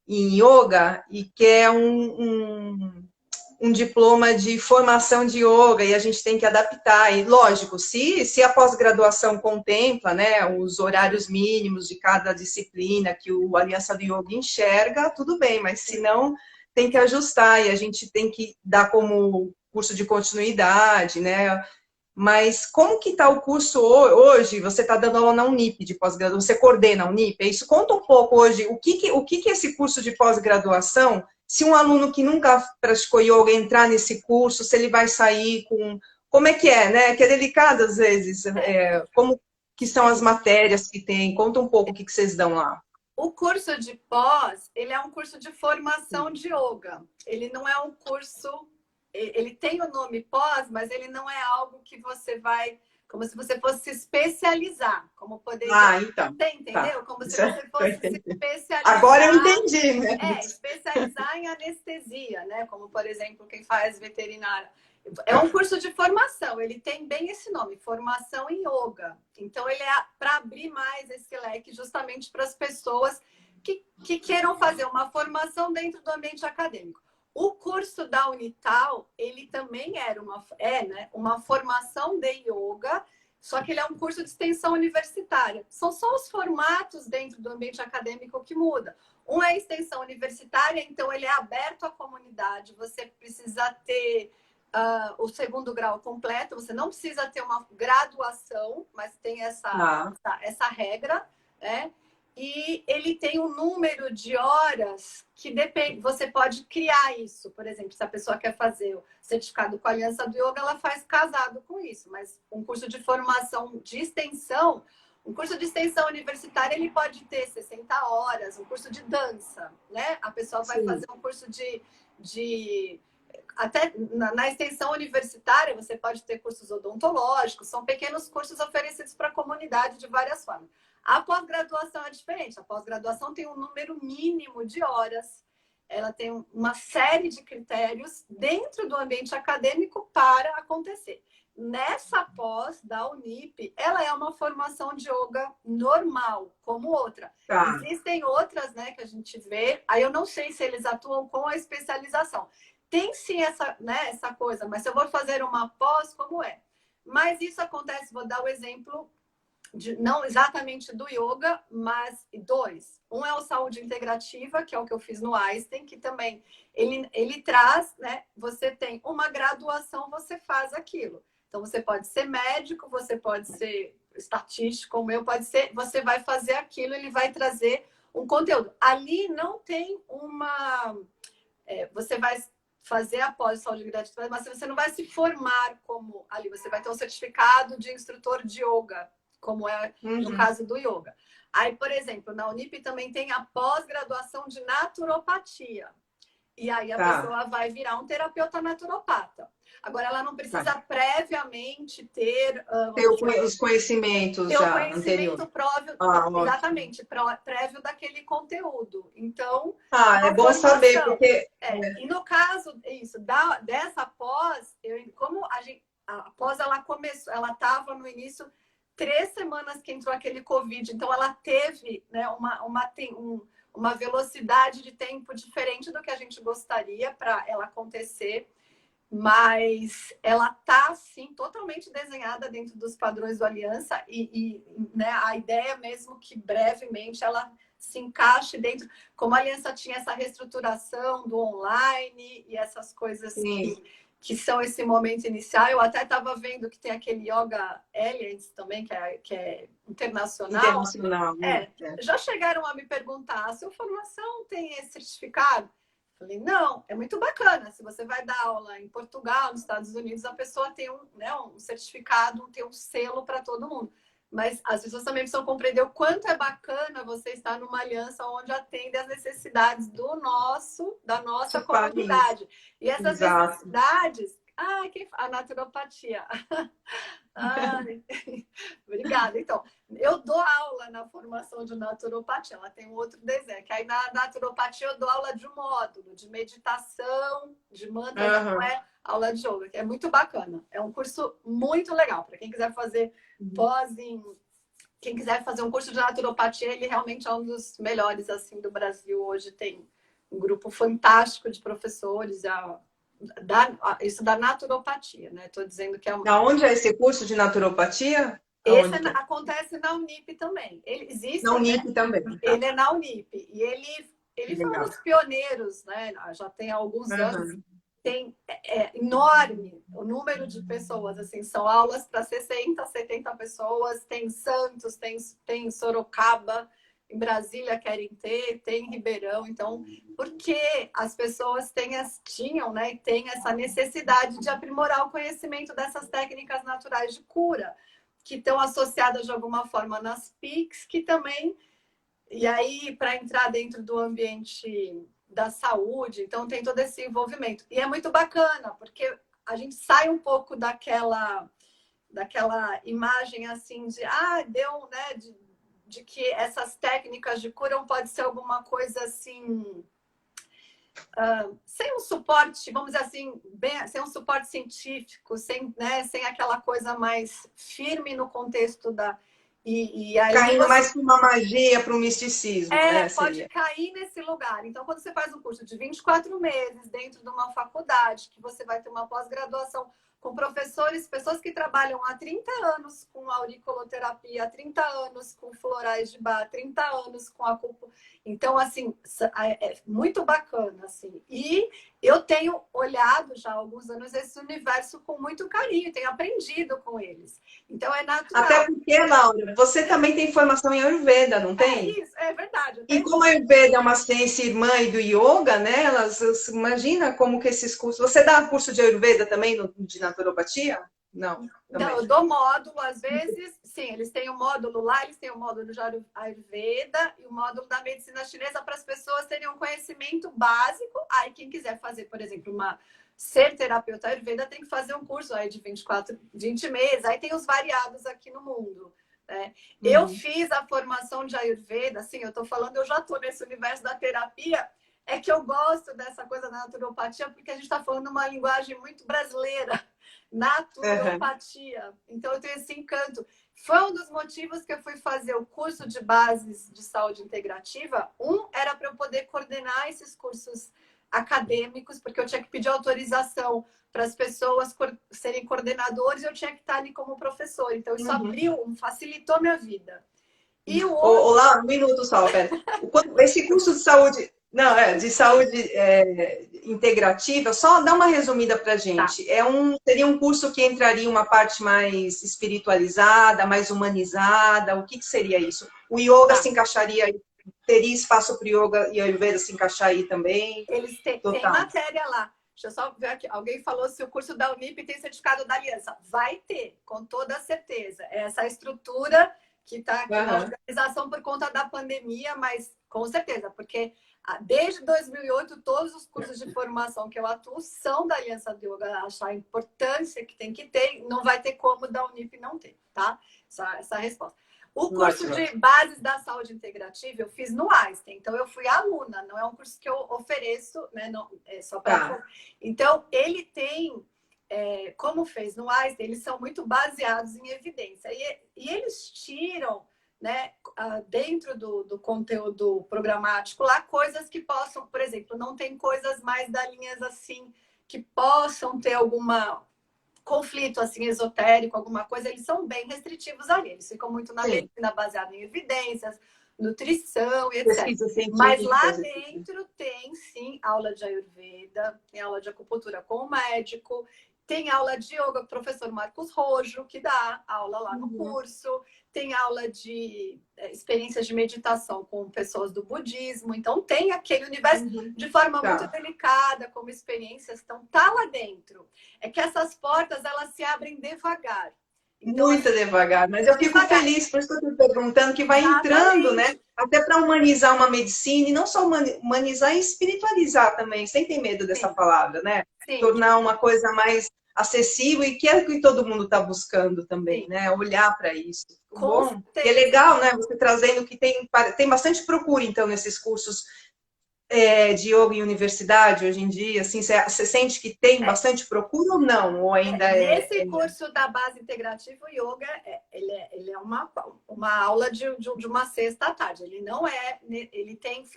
em yoga e quer um diploma de formação de yoga e a gente tem que adaptar. E, lógico, se a pós-graduação contempla, né, os horários mínimos de cada disciplina que o Aliança do Yoga enxerga, tudo bem, mas se não, tem que ajustar e a gente tem que dar como curso de continuidade, né? Mas como que está o curso hoje? Você está dando aula na Unip de pós-graduação, você coordena a Unip, é isso? Conta um pouco hoje, o que é esse curso de pós-graduação? Se um aluno que nunca praticou yoga entrar nesse curso, se ele vai sair com... Como é que é, né? Que é delicado às vezes. Como que são as Sim. matérias que tem? Conta um pouco o que vocês dão lá. O curso de pós, ele é um curso de formação de yoga. Ele não é um curso... Ele tem o nome pós, mas ele não é algo que você vai... Como se você fosse se especializar. Como poderia... Então. Você Tá. entendeu? Como se você fosse se Agora eu especializar... entendi, né? especializar em anestesia, né? Como, por exemplo, quem faz veterinária. É um curso de formação, ele tem bem esse nome, formação em yoga. Então, ele é para abrir mais esse leque justamente para as pessoas que queiram fazer uma formação dentro do ambiente acadêmico. O curso da Unital, ele também né, uma formação de yoga, só que ele é um curso de extensão universitária. São só os formatos dentro do ambiente acadêmico que mudam. Um é extensão universitária, então ele é aberto à comunidade. Você precisa ter o segundo grau completo, você não precisa ter uma graduação, mas tem essa regra, né? E ele tem um número de horas que depende, você pode criar isso. Por exemplo, se a pessoa quer fazer o certificado com a Aliança do Yoga, ela faz casado com isso. Mas um curso de formação de extensão, um curso de extensão universitária, ele pode ter 60 horas, um curso de dança, né? A pessoa vai fazer um curso de até na extensão universitária, você pode ter cursos odontológicos, são pequenos cursos oferecidos para a comunidade de várias formas. A pós-graduação é diferente. A pós-graduação tem um número mínimo de horas, ela tem uma série de critérios dentro do ambiente acadêmico para acontecer. Nessa pós da Unip, ela é uma formação de yoga normal, como outra. Tá. Existem outras, né, que a gente vê, aí eu não sei se eles atuam com a especialização. Tem sim essa coisa, mas se eu vou fazer uma pós, como é? Mas isso acontece, vou dar o exemplo, não exatamente do yoga, mas dois. Um é o saúde integrativa, que é o que eu fiz no Einstein, que também ele traz, né? Você tem uma graduação, você faz aquilo. Então, você pode ser médico, você pode ser estatístico, como eu, pode ser, você vai fazer aquilo, ele vai trazer um conteúdo. Ali não tem você vai fazer a pós-saúde integrativa, mas você não vai se formar como ali, você vai ter um certificado de instrutor de yoga, como é no caso do yoga. Aí, por exemplo, na Unip também tem a pós-graduação de naturopatia. E aí a pessoa vai virar um terapeuta naturopata. Agora, ela não precisa previamente ter os conhecimentos ter o já conhecimento anteriores. Exatamente, prévio daquele conteúdo. Então, É bom saber, porque... E no caso dessa pós, como a pós ela começou, ela estava no início 3 semanas que entrou aquele Covid, então ela teve, né, uma velocidade de tempo diferente do que a gente gostaria para ela acontecer, mas ela está, sim, totalmente desenhada dentro dos padrões do Aliança né, a ideia é mesmo que brevemente ela se encaixe dentro, como a Aliança tinha essa reestruturação do online e essas coisas que são esse momento inicial. Eu até estava vendo que tem aquele Yoga Alliance também, que é internacional. Já chegaram a me perguntar, a sua formação tem esse certificado? Falei, não, é muito bacana. Se você vai dar aula em Portugal, nos Estados Unidos, a pessoa tem um certificado, tem um selo para todo mundo. mas as pessoas também precisam compreender o quanto é bacana você estar numa aliança onde atende às necessidades da nossa País. comunidade. E essas Exato. necessidades, a naturopatia. Ai, obrigada. Então, eu dou aula na formação de naturopatia. Ela tem um outro desenho, que aí na naturopatia eu dou aula de um módulo, de meditação, de mantras, não Aham. é aula de yoga, que é muito bacana. É um curso muito legal. Para quem quiser fazer pós em... Quem quiser fazer um curso de naturopatia, ele realmente é um dos melhores assim do Brasil. Hoje tem um grupo fantástico de professores, isso da naturopatia, né? Estou dizendo que é uma... Aonde é esse curso de naturopatia? Esse Aonde que é? acontece na Unip também. Ele Na existe, né? Unip também, tá? Ele é na Unip. E ele foi um Legal. dos pioneiros, né? Já tem alguns anos. Aham. Tem enorme o número de pessoas, assim, são aulas para 60, 70 pessoas, tem Santos, tem Sorocaba, em Brasília querem ter, tem Ribeirão, então, porque as pessoas tinham, né, e têm essa necessidade de aprimorar o conhecimento dessas técnicas naturais de cura, que estão associadas de alguma forma nas PICs, que também, e aí, para entrar dentro do ambiente da saúde, então tem todo esse envolvimento. E é muito bacana, porque a gente sai um pouco daquela imagem assim de deu, né, de que essas técnicas de cura pode ser alguma coisa assim, sem um suporte, vamos dizer assim, sem um suporte científico, sem aquela coisa mais firme no contexto da... E aí Caindo mais para uma magia, para um misticismo, né? pode Seria. cair nesse lugar. Então, quando você faz um curso de 24 meses dentro de uma faculdade, que você vai ter uma pós-graduação com professores, pessoas que trabalham há 30 anos com auriculoterapia, há 30 anos com florais de bar, 30 anos com acupuntura. Então, assim, é muito bacana, assim. E eu tenho olhado já há alguns anos esse universo com muito carinho, tenho aprendido com eles. Então, é Até natural. porque, Laura, você também tem formação em Ayurveda, não É tem? isso, é verdade. E como a Ayurveda é uma ciência irmã e do yoga, né? Imagina como que esses cursos. Você dá curso de Ayurveda também de naturopatia? Não, Não, também. eu dou módulo, às vezes, sim, eles têm um módulo lá, eles têm o módulo de Ayurveda e o módulo da medicina chinesa para as pessoas terem um conhecimento básico. Aí, quem quiser fazer, por exemplo, ser terapeuta Ayurveda tem que fazer um curso aí de 20 meses. Aí tem os variados aqui no mundo. Né? Eu fiz a formação de Ayurveda, assim, eu estou falando, eu já estou nesse universo da terapia, é que eu gosto dessa coisa da naturopatia, porque a gente está falando uma linguagem muito brasileira. Uhum. Naturopatia. Então, eu tenho esse encanto. Foi um dos motivos que eu fui fazer o curso de bases de saúde integrativa. Era para eu poder coordenar esses cursos acadêmicos, porque eu tinha que pedir autorização para as pessoas serem coordenadores e eu tinha que estar ali como professor. Então, isso facilitou minha vida. E o outro... Olá, um minuto só, pera. Esse curso de saúde, não, de saúde integrativa, só dá uma resumida para a Tá. gente. Seria um curso que entraria uma parte mais espiritualizada, mais humanizada. O que seria isso? O yoga Tá. se encaixaria, teria espaço para o yoga e a Ayurveda se encaixar aí também? Eles têm Total. matéria lá. Deixa eu só ver aqui. Alguém falou se o curso da Unip tem certificado da Aliança. Vai ter, com toda certeza. É essa estrutura que está aqui na organização por conta da pandemia, mas com certeza, porque desde 2008 todos os cursos de formação que eu atuo são da Aliança do Yoga. Achar a importância que tem que ter, não vai ter como da Unip não ter, tá? Essa resposta. O curso de bases da saúde integrativa eu fiz no Einstein, então eu fui aluna, não é um curso que eu ofereço, né? Não, é só para. Então, ele tem, como fez no Einstein, eles são muito baseados em evidência. E eles tiram, né, dentro do conteúdo programático lá, coisas que possam, por exemplo, não tem coisas mais da linhas assim, que possam ter alguma conflito assim esotérico, alguma coisa, eles são bem restritivos ali. Eles ficam muito na medicina baseada em evidências, nutrição e etc. Mas lá dentro tem sim aula de Ayurveda, tem aula de acupuntura com o médico, tem aula de yoga com o professor Marcos Rojo, que dá aula lá no curso, tem aula de experiências de meditação com pessoas do budismo, então tem aquele universo de forma muito delicada, como experiências, então tá lá dentro. É que essas portas, elas se abrem devagar. Então, Muito assim, devagar, mas eu fico devagar. feliz, por isso que eu estou perguntando, que vai entrando, né? Exatamente. Até para humanizar uma medicina, e não só humanizar e espiritualizar também, sem ter medo dessa Sim, palavra, né? sim, Tornar uma coisa mais acessível e que é o que todo mundo está buscando também, sim, né? Olhar para isso. com Bom, e é certeza. legal, né? Você trazendo que tem bastante procura, então, nesses cursos de yoga em universidade hoje em dia, assim, você sente que tem É, bastante procura ou não? Ou ainda nesse curso da base integrativa, o yoga ele é uma aula de uma sexta à tarde. Ele não é,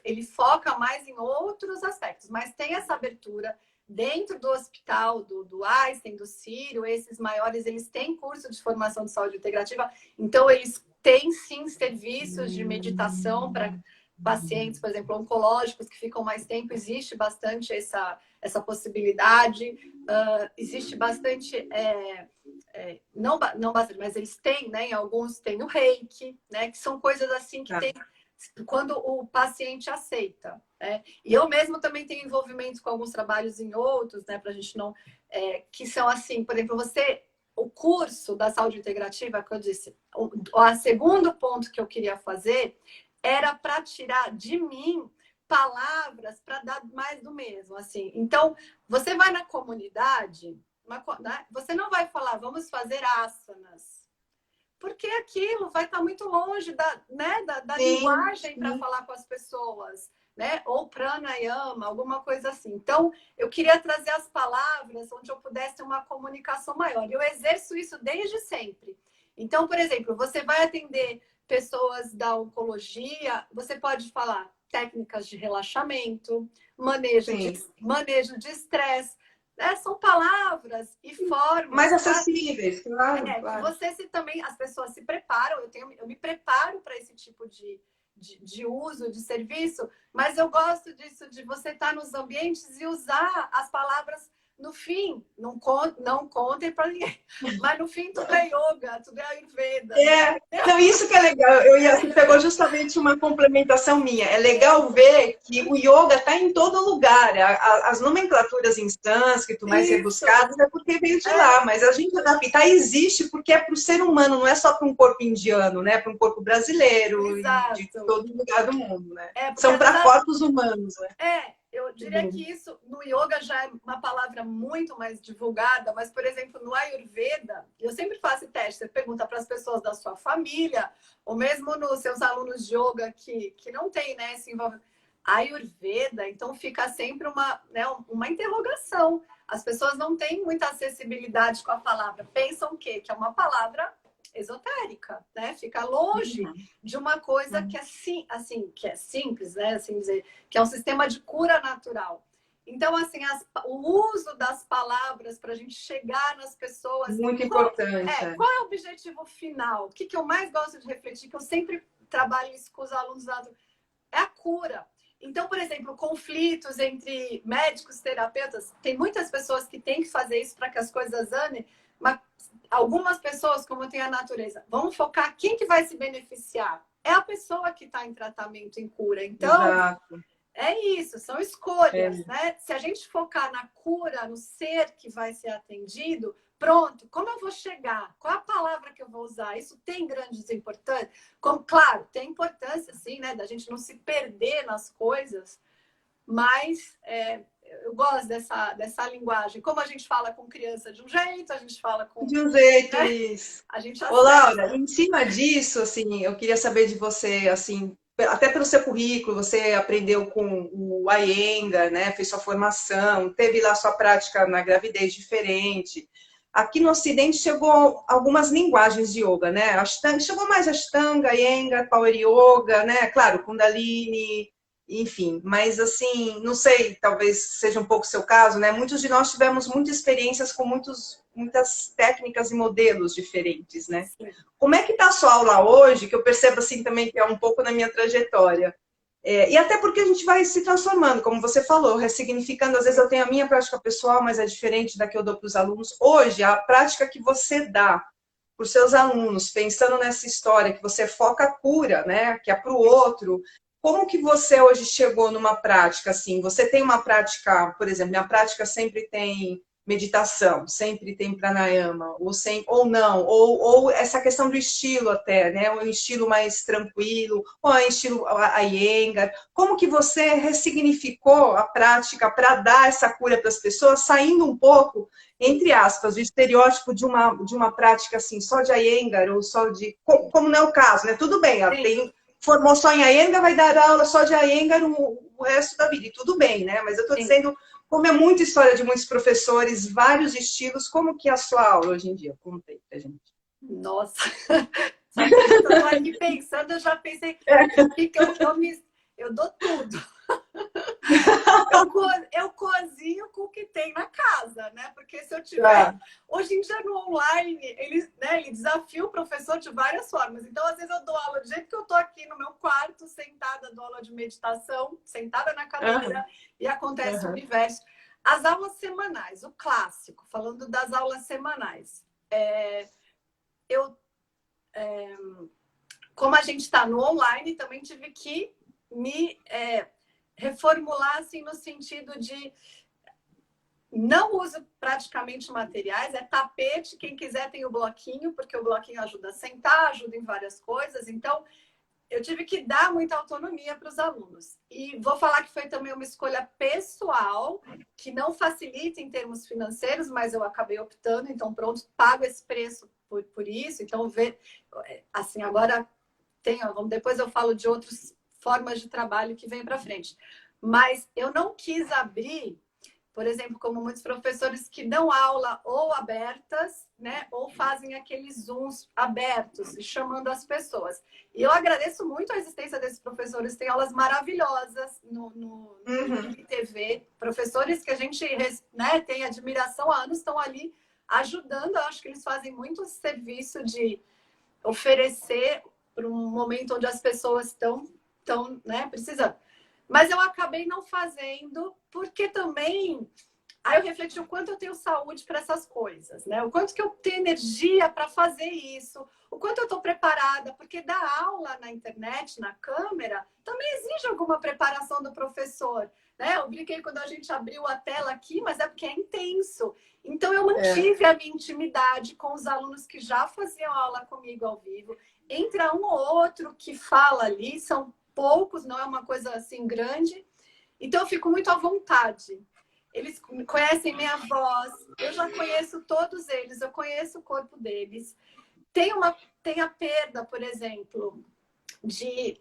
ele foca mais em outros aspectos, mas tem essa abertura dentro do hospital, do Einstein, do Sírio, esses maiores, eles têm curso de formação de saúde integrativa, então eles têm sim serviços de meditação para pacientes, por exemplo, oncológicos que ficam mais tempo, existe bastante essa possibilidade. Existe bastante, não bastante, mas eles têm, né? Em alguns tem o reiki, né? Que são coisas assim que tem quando o paciente aceita. Né? E eu mesmo também tenho envolvimento com alguns trabalhos em outros, né? Para a gente não. Que são assim, por exemplo, o curso da saúde integrativa, que eu disse, o segundo ponto que eu queria fazer era para tirar de mim palavras para dar mais do mesmo, assim. Então, você vai na comunidade, né? Você não vai falar, vamos fazer asanas, porque aquilo vai estar muito longe da sim, linguagem para sim. falar com as pessoas, né? Ou pranayama, alguma coisa assim. Então, eu queria trazer as palavras onde eu pudesse ter uma comunicação maior. E eu exerço isso desde sempre. Então, por exemplo, você vai atender pessoas da oncologia, você pode falar técnicas de relaxamento, Sim. manejo de estresse. São palavras e Mais formas acessíveis, claro, que claro. você também, as pessoas se preparam, eu me preparo para esse tipo de uso, de serviço, mas eu gosto disso, de você estar nos ambientes e usar as palavras no fim, não contem para ninguém, mas no fim tudo é yoga, tudo é ayurveda, né? É, não, isso que é legal. Você pegou justamente uma complementação minha. É legal ver que o yoga está em todo lugar. As nomenclaturas em sânscrito mais Isso, rebuscadas é porque veio de é, lá, mas a gente adaptar existe porque é para o ser humano, não é só para um corpo indiano, né? Para um corpo brasileiro e de exato. todo lugar do mundo, né? Porque São às vezes para corpos humanos, né? eu diria que isso no yoga já é uma palavra muito mais divulgada, mas, por exemplo, no Ayurveda, eu sempre faço teste, você pergunta para as pessoas da sua família, ou mesmo nos seus alunos de yoga que não tem, né, esse envolvimento. Ayurveda, então fica sempre uma interrogação. As pessoas não têm muita acessibilidade com a palavra. Pensam o quê? Que é uma palavra esotérica, né? Fica longe de uma coisa que é assim, que é simples, né? Assim dizer, que é um sistema de cura natural. Então, assim, o uso das palavras para a gente chegar nas pessoas. Muito importante. Qual é o objetivo final? O que eu mais gosto de refletir, que eu sempre trabalho isso com os alunos lá é a cura. Então, por exemplo, conflitos entre médicos, terapeutas, tem muitas pessoas que têm que fazer isso para que as coisas andem, mas algumas pessoas, como tem a natureza, vamos focar quem que vai se beneficiar. É a pessoa que está em tratamento, em cura. Então, Exato. é isso, são escolhas, né? Se a gente focar na cura, no ser que vai ser atendido, pronto, como eu vou chegar? Qual a palavra que eu vou usar? Isso tem grandes importâncias? Claro, tem importância, sim, né? Da gente não se perder nas coisas, mas eu gosto dessa linguagem. Como a gente fala com criança de um jeito, a gente fala com. De um jeito, Né? isso. A gente Ô, Laura, acessa. em cima disso, assim, eu queria saber de você, assim, até pelo seu currículo, você aprendeu com o Iyengar, né? Fez sua formação, teve lá sua prática na gravidez diferente. Aqui no Ocidente chegou algumas linguagens de yoga, né? Ashtanga, chegou mais Ashtanga, Iyengar, Power Yoga, né? Claro, Kundalini, enfim. Mas assim, não sei, talvez seja um pouco o seu caso, né? Muitos de nós tivemos muitas experiências com muitas técnicas e modelos diferentes, né? Como é que está a sua aula hoje? Que eu percebo assim também que é um pouco na minha trajetória. E até porque a gente vai se transformando, como você falou, ressignificando. Às vezes eu tenho a minha prática pessoal, mas é diferente da que eu dou para os alunos. Hoje, a prática que você dá para os seus alunos, pensando nessa história, que você foca a cura, né? Que é para o outro. Como que você hoje chegou numa prática assim? Você tem uma prática, por exemplo, minha prática sempre tem meditação, sempre tem pranayama, ou não, ou essa questão do estilo até, né? Um estilo mais tranquilo, ou um estilo Iyengar. Como que você ressignificou a prática para dar essa cura para as pessoas, saindo um pouco, entre aspas, do estereótipo de uma prática assim, só de Iyengar, ou só de... Como não é o caso, né? Tudo bem, ó, formou só em Iyengar, vai dar aula só de Iyengar o resto da vida, e tudo bem, né? Mas eu estou dizendo... Como é muita história de muitos professores, vários estilos, como que é a sua aula hoje em dia? Conta aí pra gente. Nossa, só que eu estou aqui pensando, eu já pensei que eu dou tudo. Eu cozinho com o que tem na casa, né? Porque se eu tiver... Hoje em dia, no online, ele desafia o professor de várias formas. Então, às vezes, eu dou aula do jeito que eu estou aqui no meu quarto, sentada, dou aula de meditação, sentada na cadeira, e acontece o universo. As aulas semanais, o clássico, falando das aulas semanais. Como a gente está no online, também tive que me reformular assim, no sentido de não uso praticamente materiais, é tapete, quem quiser tem o bloquinho, porque o bloquinho ajuda a sentar, ajuda em várias coisas. Então, eu tive que dar muita autonomia para os alunos. E vou falar que foi também uma escolha pessoal, que não facilita em termos financeiros, mas eu acabei optando, então pronto, pago esse preço por isso. Então, assim, agora depois eu falo de outras formas de trabalho que vem para frente. Mas eu não quis abrir, por exemplo, como muitos professores que dão aula ou abertas, né, ou fazem aqueles Zooms abertos, chamando as pessoas. E eu agradeço muito a existência desses professores, tem aulas maravilhosas no TV, professores que a gente, né, tem admiração há anos, estão ali ajudando. Eu acho que eles fazem muito serviço de oferecer para um momento onde as pessoas estão, né, precisando. Mas eu acabei não fazendo, porque também... Aí eu refleti o quanto eu tenho saúde para essas coisas, né? O quanto que eu tenho energia para fazer isso, o quanto eu estou preparada, porque dar aula na internet, na câmera, também exige alguma preparação do professor, né? Eu brinquei quando a gente abriu a tela aqui, mas é porque é intenso. Então eu mantive a minha intimidade com os alunos que já faziam aula comigo ao vivo. Entra um ou outro que fala ali, são poucos, não é uma coisa assim grande. Então eu fico muito à vontade. Eles conhecem minha voz, eu já conheço todos eles, eu conheço o corpo deles. Tem a perda, por exemplo, de...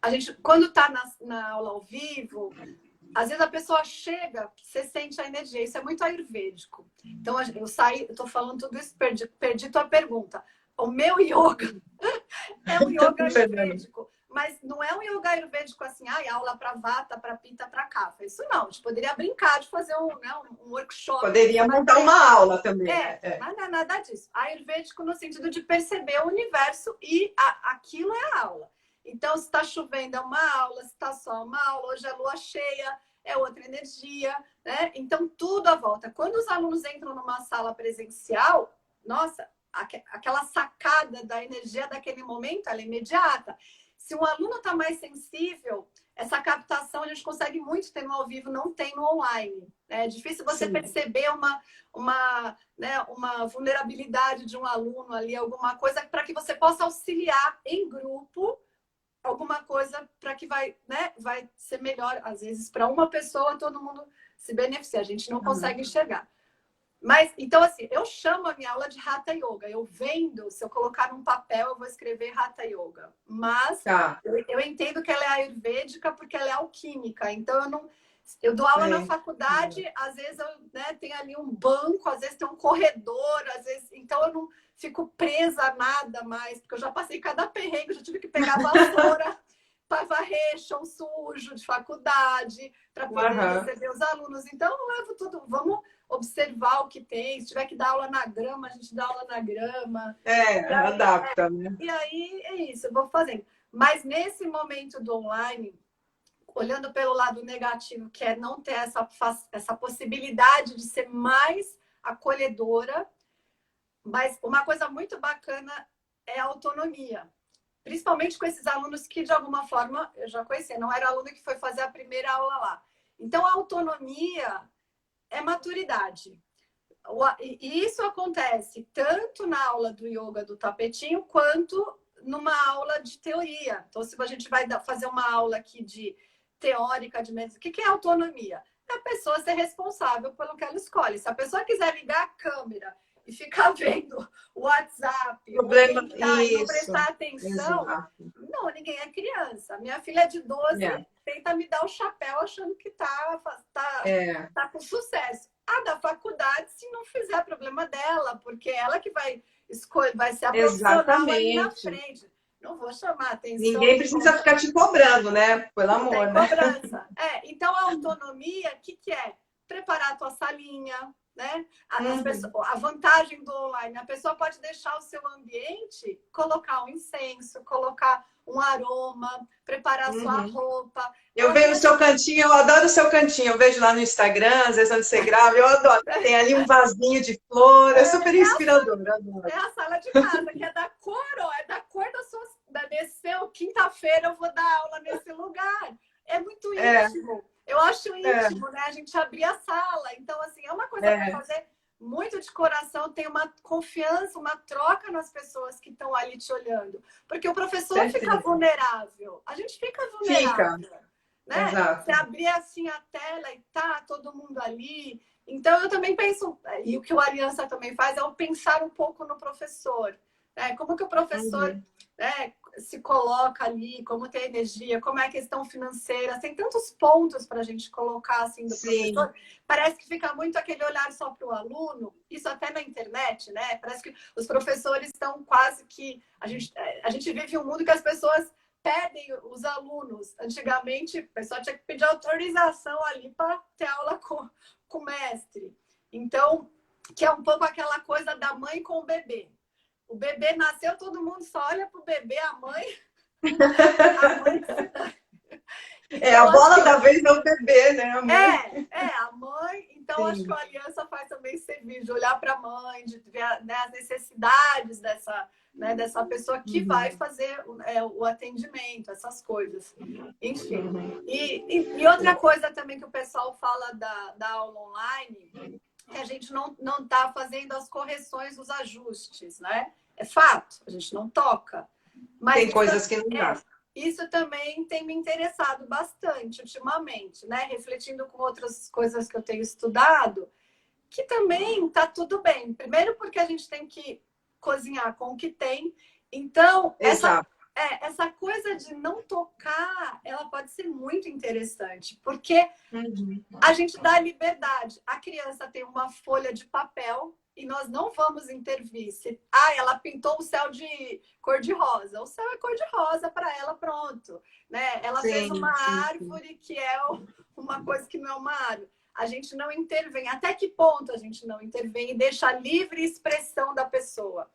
a gente, quando está na aula ao vivo, às vezes a pessoa chega, você sente a energia, isso é muito ayurvédico. Então eu estou falando tudo isso, perdi tua pergunta. O meu yoga é um yoga ayurvédico. Mas não é um yoga ayurvédico assim, aula para vata, para pita, para kapha. Isso não, a gente poderia brincar de fazer um workshop. Poderia montar uma aula também. Mas não é nada disso. Ayurvédico no sentido de perceber o universo e aquilo é a aula. Então, se está chovendo é uma aula, se está sol é uma aula, hoje é lua cheia, é outra energia, né? Então, tudo à volta. Quando os alunos entram numa sala presencial, nossa, aquela sacada da energia daquele momento, ela é imediata. Se um aluno está mais sensível, essa captação a gente consegue muito ter no ao vivo, não tem no online. É difícil você perceber uma vulnerabilidade de um aluno ali, alguma coisa para que você possa auxiliar em grupo, alguma coisa para que vai ser melhor. Às vezes, para uma pessoa, todo mundo se beneficia. A gente não consegue enxergar. Mas, então, assim, eu chamo a minha aula de Hatha Yoga. Eu vendo, se eu colocar num papel, eu vou escrever Hatha Yoga. Mas eu entendo que ela é ayurvédica porque ela é alquímica. Então, eu dou aula na faculdade, às vezes tem ali um banco, às vezes tem um corredor, às vezes... Então, eu não fico presa a nada mais, porque eu já passei cada perrengue, já tive que pegar a vassoura para varrer chão sujo de faculdade, para poder receber os alunos. Então, eu levo tudo, vamos observar o que tem. Se tiver que dar aula na grama, a gente dá aula na grama. Adapta, né? E aí é isso, eu vou fazendo. Mas nesse momento do online, olhando pelo lado negativo, que é não ter essa possibilidade de ser mais acolhedora, mas uma coisa muito bacana é a autonomia. Principalmente com esses alunos que, de alguma forma, eu já conhecia. Não era aluno que foi fazer a primeira aula lá. Então, a autonomia é maturidade. E isso acontece tanto na aula do yoga do tapetinho, quanto numa aula de teoria. Então, se a gente vai fazer uma aula aqui de teórica de medicina, o que é autonomia? É a pessoa ser responsável pelo que ela escolhe. Se a pessoa quiser ligar a câmera e ficar vendo o WhatsApp, Problema, e não isso. prestar atenção, Exato. não, ninguém é criança. Minha filha de 12 É. tenta me dar o chapéu achando que tá É. com sucesso. A da faculdade, se não fizer, problema dela, porque ela que vai escolher, vai ser a profissional ali na Exatamente. frente. Não vou chamar atenção. Ninguém precisa ficar te cobrando, né? Pelo Não amor, tem né? cobrança. Então, a autonomia, o que é? Preparar a tua salinha, né? A vantagem do online, a pessoa pode deixar o seu ambiente, colocar um incenso, colocar um aroma, preparar a sua roupa. Eu vejo o seu cantinho, eu adoro o seu cantinho. Eu vejo lá no Instagram, às vezes onde você grava, eu adoro. Tem ali um vasinho de flor, é super inspirador. É a sala de casa, que é da cor, ó, é da cor da sua. Desceu, quinta-feira eu vou dar aula nesse lugar. É muito íntimo. Eu acho íntimo, né? A gente abrir a sala. Então, assim, é uma coisa para fazer muito de coração, tem uma confiança, uma troca nas pessoas que estão ali te olhando. Porque o professor fica vulnerável. A gente fica vulnerável. Fica. Né? Exato. Você abrir assim a tela e tá todo mundo ali. Então, eu também penso, e o que o Aliança também faz é o pensar um pouco no professor. Né? Como que o professor se coloca ali, como tem energia, como é a questão financeira. Tem tantos pontos para a gente colocar assim do professor. Parece que fica muito aquele olhar só para o aluno, isso até na internet, né? Parece que os professores estão quase que... A gente vive um mundo que as pessoas pedem os alunos. Antigamente, o pessoal tinha que pedir autorização ali para ter aula com o mestre. Então, que é um pouco aquela coisa da mãe com o bebê. O bebê nasceu, todo mundo só olha para o bebê, a mãe a bola da vez é o bebê, né? A mãe. A mãe. Então, acho que a Aliança faz também esse vídeo, olhar para a mãe, de ver, né, as necessidades dessa pessoa que vai fazer o atendimento, essas coisas. Enfim. E outra coisa também que o pessoal fala da aula online, que a gente não está fazendo as correções, os ajustes, né? É fato, a gente não toca. Mas tem coisas que não dá. Isso também tem me interessado bastante ultimamente, né? Refletindo com outras coisas que eu tenho estudado, que também tá tudo bem. Primeiro porque a gente tem que cozinhar com o que tem. Então, essa coisa de não tocar, ela pode ser muito interessante, porque a gente dá liberdade. A criança tem uma folha de papel e nós não vamos intervir. Ela pintou o céu de cor-de-rosa. O céu é cor-de-rosa para ela, pronto. Né? Ela fez uma árvore que é uma coisa que não é uma árvore. A gente não intervém. Até que ponto a gente não intervém e deixa a livre expressão da pessoa?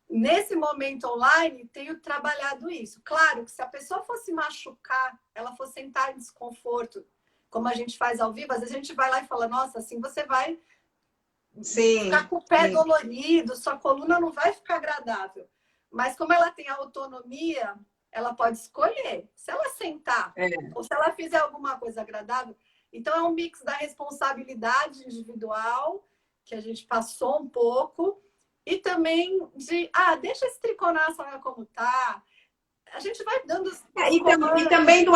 Nesse momento online, tenho trabalhado isso. Claro que se a pessoa fosse machucar, ela fosse sentar em desconforto, como a gente faz ao vivo, às vezes a gente vai lá e fala, nossa, assim você vai ficar com o pé dolorido, sua coluna não vai ficar agradável. Mas como ela tem autonomia, ela pode escolher. Se ela sentar ou se ela fizer alguma coisa agradável. Então, é um mix da responsabilidade individual, que a gente passou um pouco, e também de, deixa esse triconar só como tá. A gente vai dando... E também do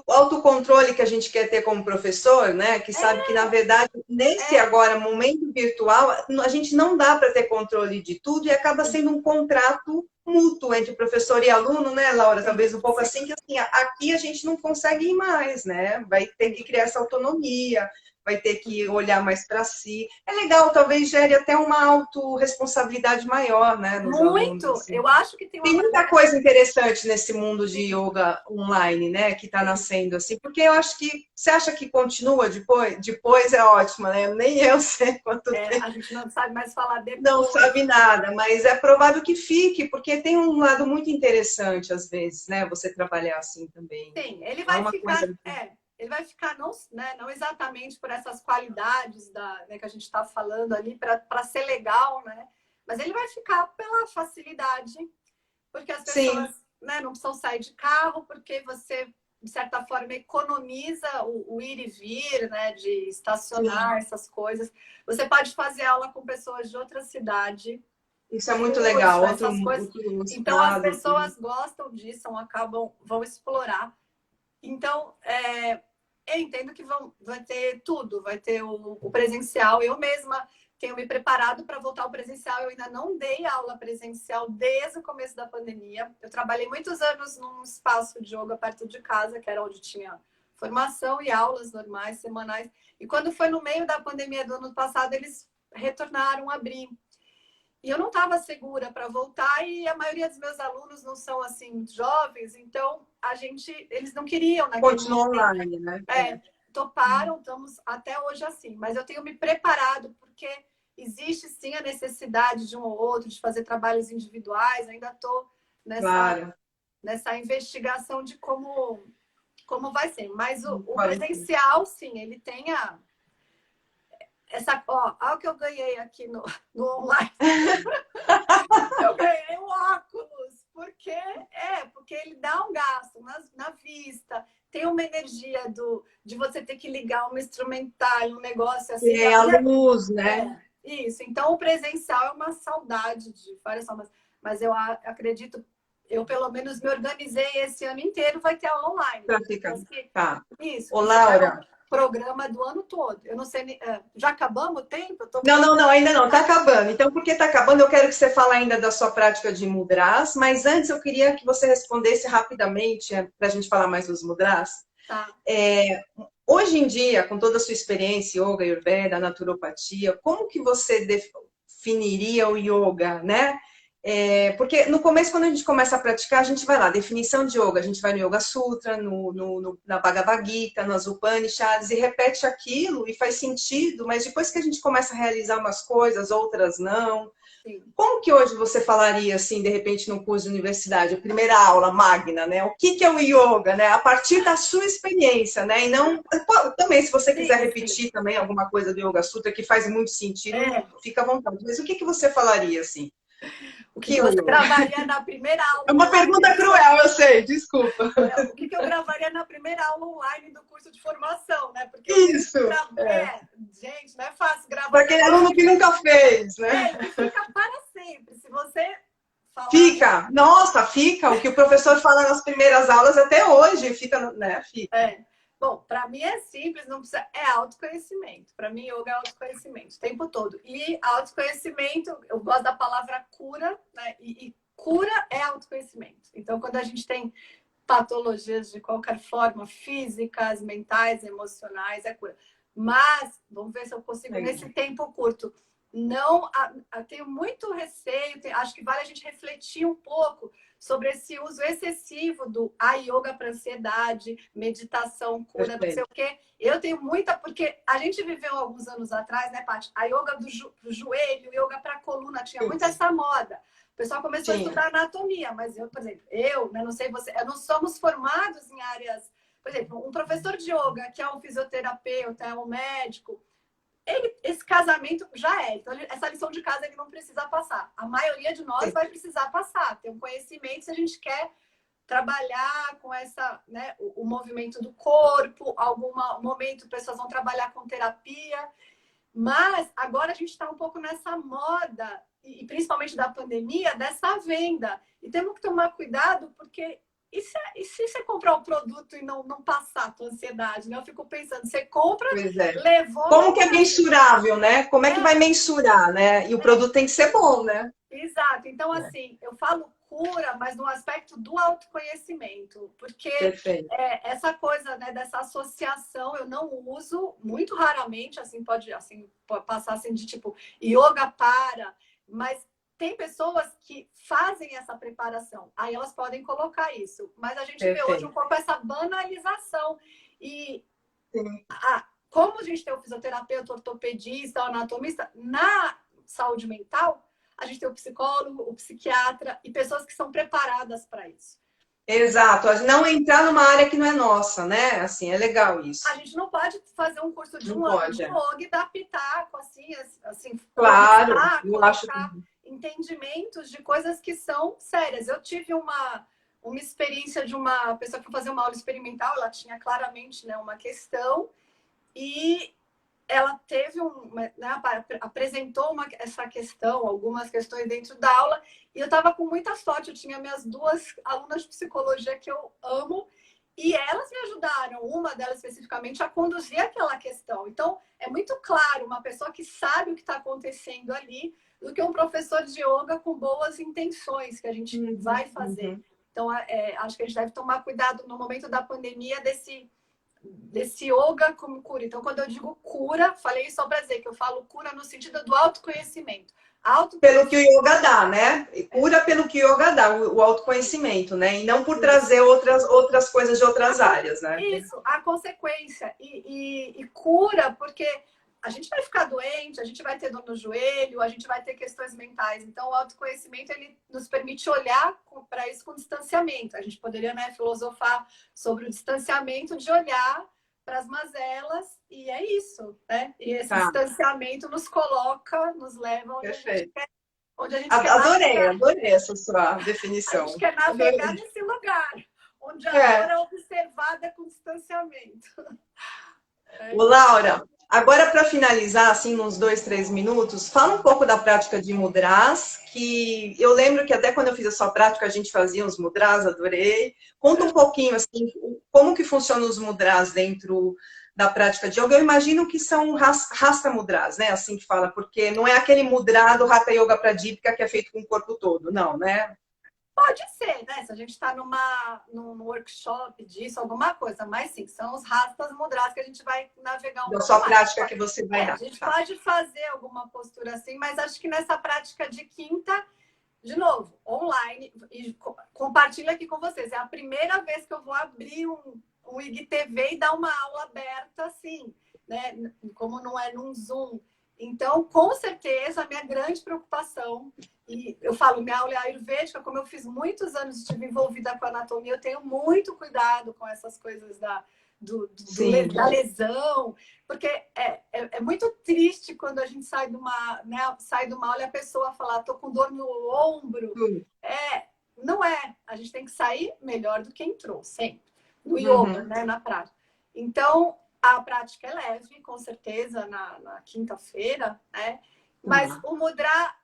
autocontrole que a gente quer ter como professor, né? Que sabe que, na verdade, nesse agora momento virtual, a gente não dá para ter controle de tudo e acaba sendo um contrato mútuo entre professor e aluno, né, Laura? Talvez um pouco assim, que assim, aqui a gente não consegue ir mais, né? Vai ter que criar essa autonomia, vai ter que olhar mais para si. É legal, talvez gere até uma autorresponsabilidade maior, né? Nos alunos, assim. Eu acho que tem muita coisa interessante nesse mundo de yoga online, né? Que está nascendo, assim. Porque eu acho que... Você acha que continua depois? Depois é ótimo, né? Nem eu sei quanto tempo. A gente não sabe mais falar depois. Não sabe nada, mas é provável que fique, porque tem um lado muito interessante, às vezes, né? Você trabalhar assim também. Sim, ele vai ficar... Ele vai ficar não exatamente por essas qualidades que a gente está falando ali, para ser legal, né? Mas ele vai ficar pela facilidade, porque as pessoas não precisam sair de carro, porque você de certa forma, economiza o ir e vir, né? De estacionar, essas coisas. Você pode fazer aula com pessoas de outra cidade. Isso é muito legal, Essas coisas. outro Então, as estado. pessoas gostam disso, vão explorar. Então, eu entendo que vai ter tudo, vai ter o presencial. Eu mesma tenho me preparado para voltar ao presencial. Eu ainda não dei aula presencial desde o começo da pandemia. Eu trabalhei muitos anos num espaço de yoga perto de casa, que era onde tinha formação e aulas normais, semanais. E quando foi no meio da pandemia do ano passado, eles retornaram a abrir. E eu não estava segura para voltar, e a maioria dos meus alunos não são assim muito jovens, então eles não queriam naquele Continuou momento. online, né? Toparam, estamos até hoje assim. Mas eu tenho me preparado porque existe sim a necessidade de um ou outro, de fazer trabalhos individuais. Ainda estou nessa investigação de como vai ser. Mas o presencial, sim, ele tem olha o que eu ganhei aqui no online. Eu ganhei um óculos, porque ele dá um gasto na vista, tem uma energia de você ter que ligar um instrumental, um negócio assim. É a luz, né? Isso. Então, o presencial é uma saudade de várias formas. Mas eu acredito, eu pelo menos me organizei esse ano inteiro, vai ter aula online. Pra ficar. Tá. Isso. Ô, Laura. Programa do ano todo. Eu não sei, já acabamos o tempo? Não, ainda não, tá acabando. Então, porque tá acabando, eu quero que você fale ainda da sua prática de mudras, mas antes eu queria que você respondesse rapidamente, para a gente falar mais dos mudras. Tá. Hoje em dia, com toda a sua experiência, yoga, ayurveda, naturopatia, como que você definiria o yoga, né? Porque no começo, quando a gente começa a praticar, a gente vai lá, definição de yoga, a gente vai no Yoga Sutra, na Bhagavad Gita, nas Upanishads, e repete aquilo e faz sentido, mas depois que a gente começa a realizar umas coisas, outras não. Sim. Como que hoje você falaria, assim, de repente, num curso de universidade, a primeira aula magna, né? O que é o yoga, né? A partir da sua experiência, né? E não... Também, se você quiser repetir também alguma coisa do Yoga Sutra que faz muito sentido, fica à vontade. Mas o que você falaria, assim? O que você gravaria na primeira aula? É uma pergunta cruel, eu sei, desculpa. O que eu gravaria na primeira aula online do curso de formação, né? Porque isso! Gente, não é fácil gravar. Para aquele aluno que nunca fez, né? Ele fica para sempre. Se você falar... Fica! Nossa, fica! O que o professor fala nas primeiras aulas até hoje, fica, né? Fica. Bom, para mim é simples, não precisa. É autoconhecimento. Para mim, yoga é autoconhecimento o tempo todo. E autoconhecimento, eu gosto da palavra cura, né? E cura é autoconhecimento. Então, quando a gente tem patologias de qualquer forma, físicas, mentais, emocionais, é cura. Mas, vamos ver se eu consigo, nesse tempo curto. Não, eu tenho muito receio, acho que vale a gente refletir um pouco sobre esse uso excessivo do yoga para ansiedade, meditação, cura, não sei o quê. Eu tenho muita, porque a gente viveu alguns anos atrás, né, Paty? A yoga do joelho, yoga para a coluna, tinha muito essa moda. O pessoal começou a estudar anatomia, mas eu, por exemplo, né, não sei você, não somos formados em áreas... Por exemplo, um professor de yoga, que é um fisioterapeuta, é um médico, esse casamento já é. Então, essa lição de casa ele não precisa passar. A maioria de nós vai precisar passar, ter um conhecimento se a gente quer trabalhar com essa, né, o movimento do corpo, algum momento pessoas vão trabalhar com terapia. Mas agora a gente está um pouco nessa moda, e principalmente da pandemia, dessa venda. E temos que tomar cuidado, porque e se você comprar o produto e não passar a tua ansiedade, né? Eu fico pensando, você compra, levou... Como que é mensurável, né? Como é que vai mensurar, né? E o produto tem que ser bom, né? Exato. Então, assim, eu falo cura, mas no aspecto do autoconhecimento. Porque essa coisa, né, dessa associação eu não uso, muito raramente, pode passar assim de tipo, yoga mas... Tem pessoas que fazem essa preparação, aí elas podem colocar isso. Mas a gente vê hoje um pouco essa banalização. E como a gente tem o fisioterapeuta, o ortopedista, o anatomista, na saúde mental, a gente tem o psicólogo, o psiquiatra e pessoas que são preparadas para isso. Exato, não entrar numa área que não é nossa, né? Assim, é legal isso. A gente não pode fazer um curso de um ano de yoga e dar pitaco, assim, claro, eu acho entendimentos de coisas que são sérias. Eu tive uma experiência de uma pessoa que foi fazer uma aula experimental, ela tinha claramente, né, uma questão, e ela teve apresentou essa questão, algumas questões dentro da aula, e eu estava com muita sorte, eu tinha minhas duas alunas de psicologia que eu amo, e elas me ajudaram, uma delas especificamente, a conduzir aquela questão. Então, é muito claro uma pessoa que sabe o que está acontecendo ali, do que um professor de yoga com boas intenções que a gente vai fazer. Então, acho que a gente deve tomar cuidado no momento da pandemia desse yoga como cura. Então, quando eu digo cura, falei só para dizer que eu falo cura no sentido do autoconhecimento. Pelo que o yoga dá, né? Cura pelo que o yoga dá, o autoconhecimento, né? E não por trazer outras coisas de outras áreas, né? Isso, a consequência. E cura, porque a gente vai ficar doente, a gente vai ter dor no joelho, a gente vai ter questões mentais. Então, o autoconhecimento, ele nos permite olhar para isso com distanciamento. A gente poderia, né, filosofar sobre o distanciamento de olhar para as mazelas, e é isso, né? E esse distanciamento nos coloca, nos leva onde a gente quer adorei essa sua definição. A gente quer navegar nesse lugar, onde a dor é observada com distanciamento. Ô, Laura, agora para finalizar, assim, uns 2, 3 minutos, fala um pouco da prática de mudras, que eu lembro que até quando eu fiz a sua prática, a gente fazia os mudras, adorei. Conta um pouquinho, assim, como que funcionam os mudras dentro da prática de yoga. Eu imagino que são Hasta mudras, né? Assim que fala, porque não é aquele mudra do Hatha Yoga Pradipika que é feito com o corpo todo, não, né? Pode ser, né? Se a gente está num workshop disso, alguma coisa, mas sim, são os rastas mudras que a gente vai navegar um pouco da sua mais. prática que você vai dar. A gente pode fazer alguma postura assim, mas acho que nessa prática de quinta, de novo, online, e compartilho aqui com vocês. É a primeira vez que eu vou abrir um IGTV e dar uma aula aberta assim, né? Como não é num Zoom. Então, com certeza, a minha grande preocupação, e eu falo, minha aula é ayurvédica, como eu fiz muitos anos, estive envolvida com anatomia, eu tenho muito cuidado com essas coisas da lesão, porque é muito triste quando a gente sai de uma aula e a pessoa fala, tô com dor no ombro. Não é. A gente tem que sair melhor do que entrou, sempre. No yoga, né, na prática. Então, a prática é leve, com certeza, na quinta-feira, né? Mas o mudra,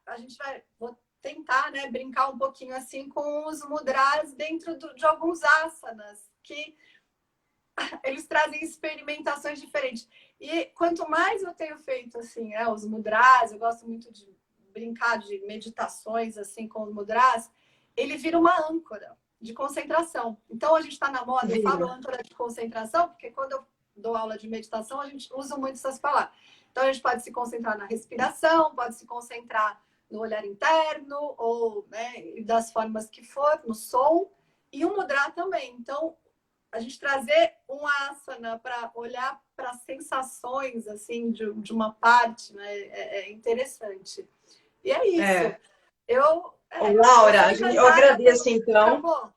vou tentar, né, brincar um pouquinho assim com os mudras dentro de alguns asanas, que eles trazem experimentações diferentes. E quanto mais eu tenho feito, assim, os mudras, eu gosto muito de brincar de meditações, assim, com os mudras, ele vira uma âncora de concentração. Então, a gente está na moda, eu falo âncora de concentração, porque quando eu dou aula de meditação, a gente usa muito essas palavras. Então, a gente pode se concentrar na respiração, pode se concentrar no olhar interno, ou, né, das formas que for, no som, e o mudra também. Então, a gente trazer um asana para olhar para sensações, assim, de uma parte, né, é interessante. E é isso. Laura, eu agradeço, então. Acabou.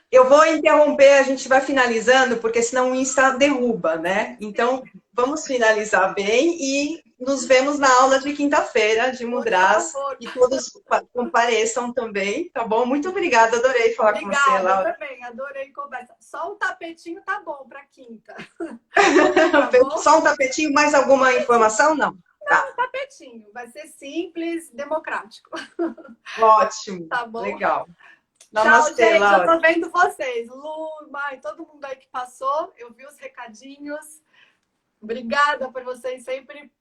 Eu vou interromper, a gente vai finalizando, porque senão o Insta derruba, né? Então, vamos finalizar bem e nos vemos na aula de quinta-feira de mudras. E todos compareçam também, tá bom? Muito obrigada, adorei falar com você, Laura. Eu também, adorei conversa. Só um tapetinho tá bom para quinta. Tá só um tapetinho, mais alguma informação? Não. Não, um tapetinho. Vai ser simples, democrático. Ótimo. Tá bom? Legal. Namastê, tchau, gente. Laura. Eu tô vendo vocês. Lu, Mai, todo mundo aí que passou. Eu vi os recadinhos. Obrigada por vocês sempre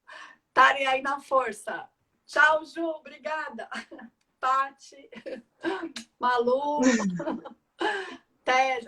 estarem aí na força. Tchau, Ju. Obrigada. Pati. Malu. Té.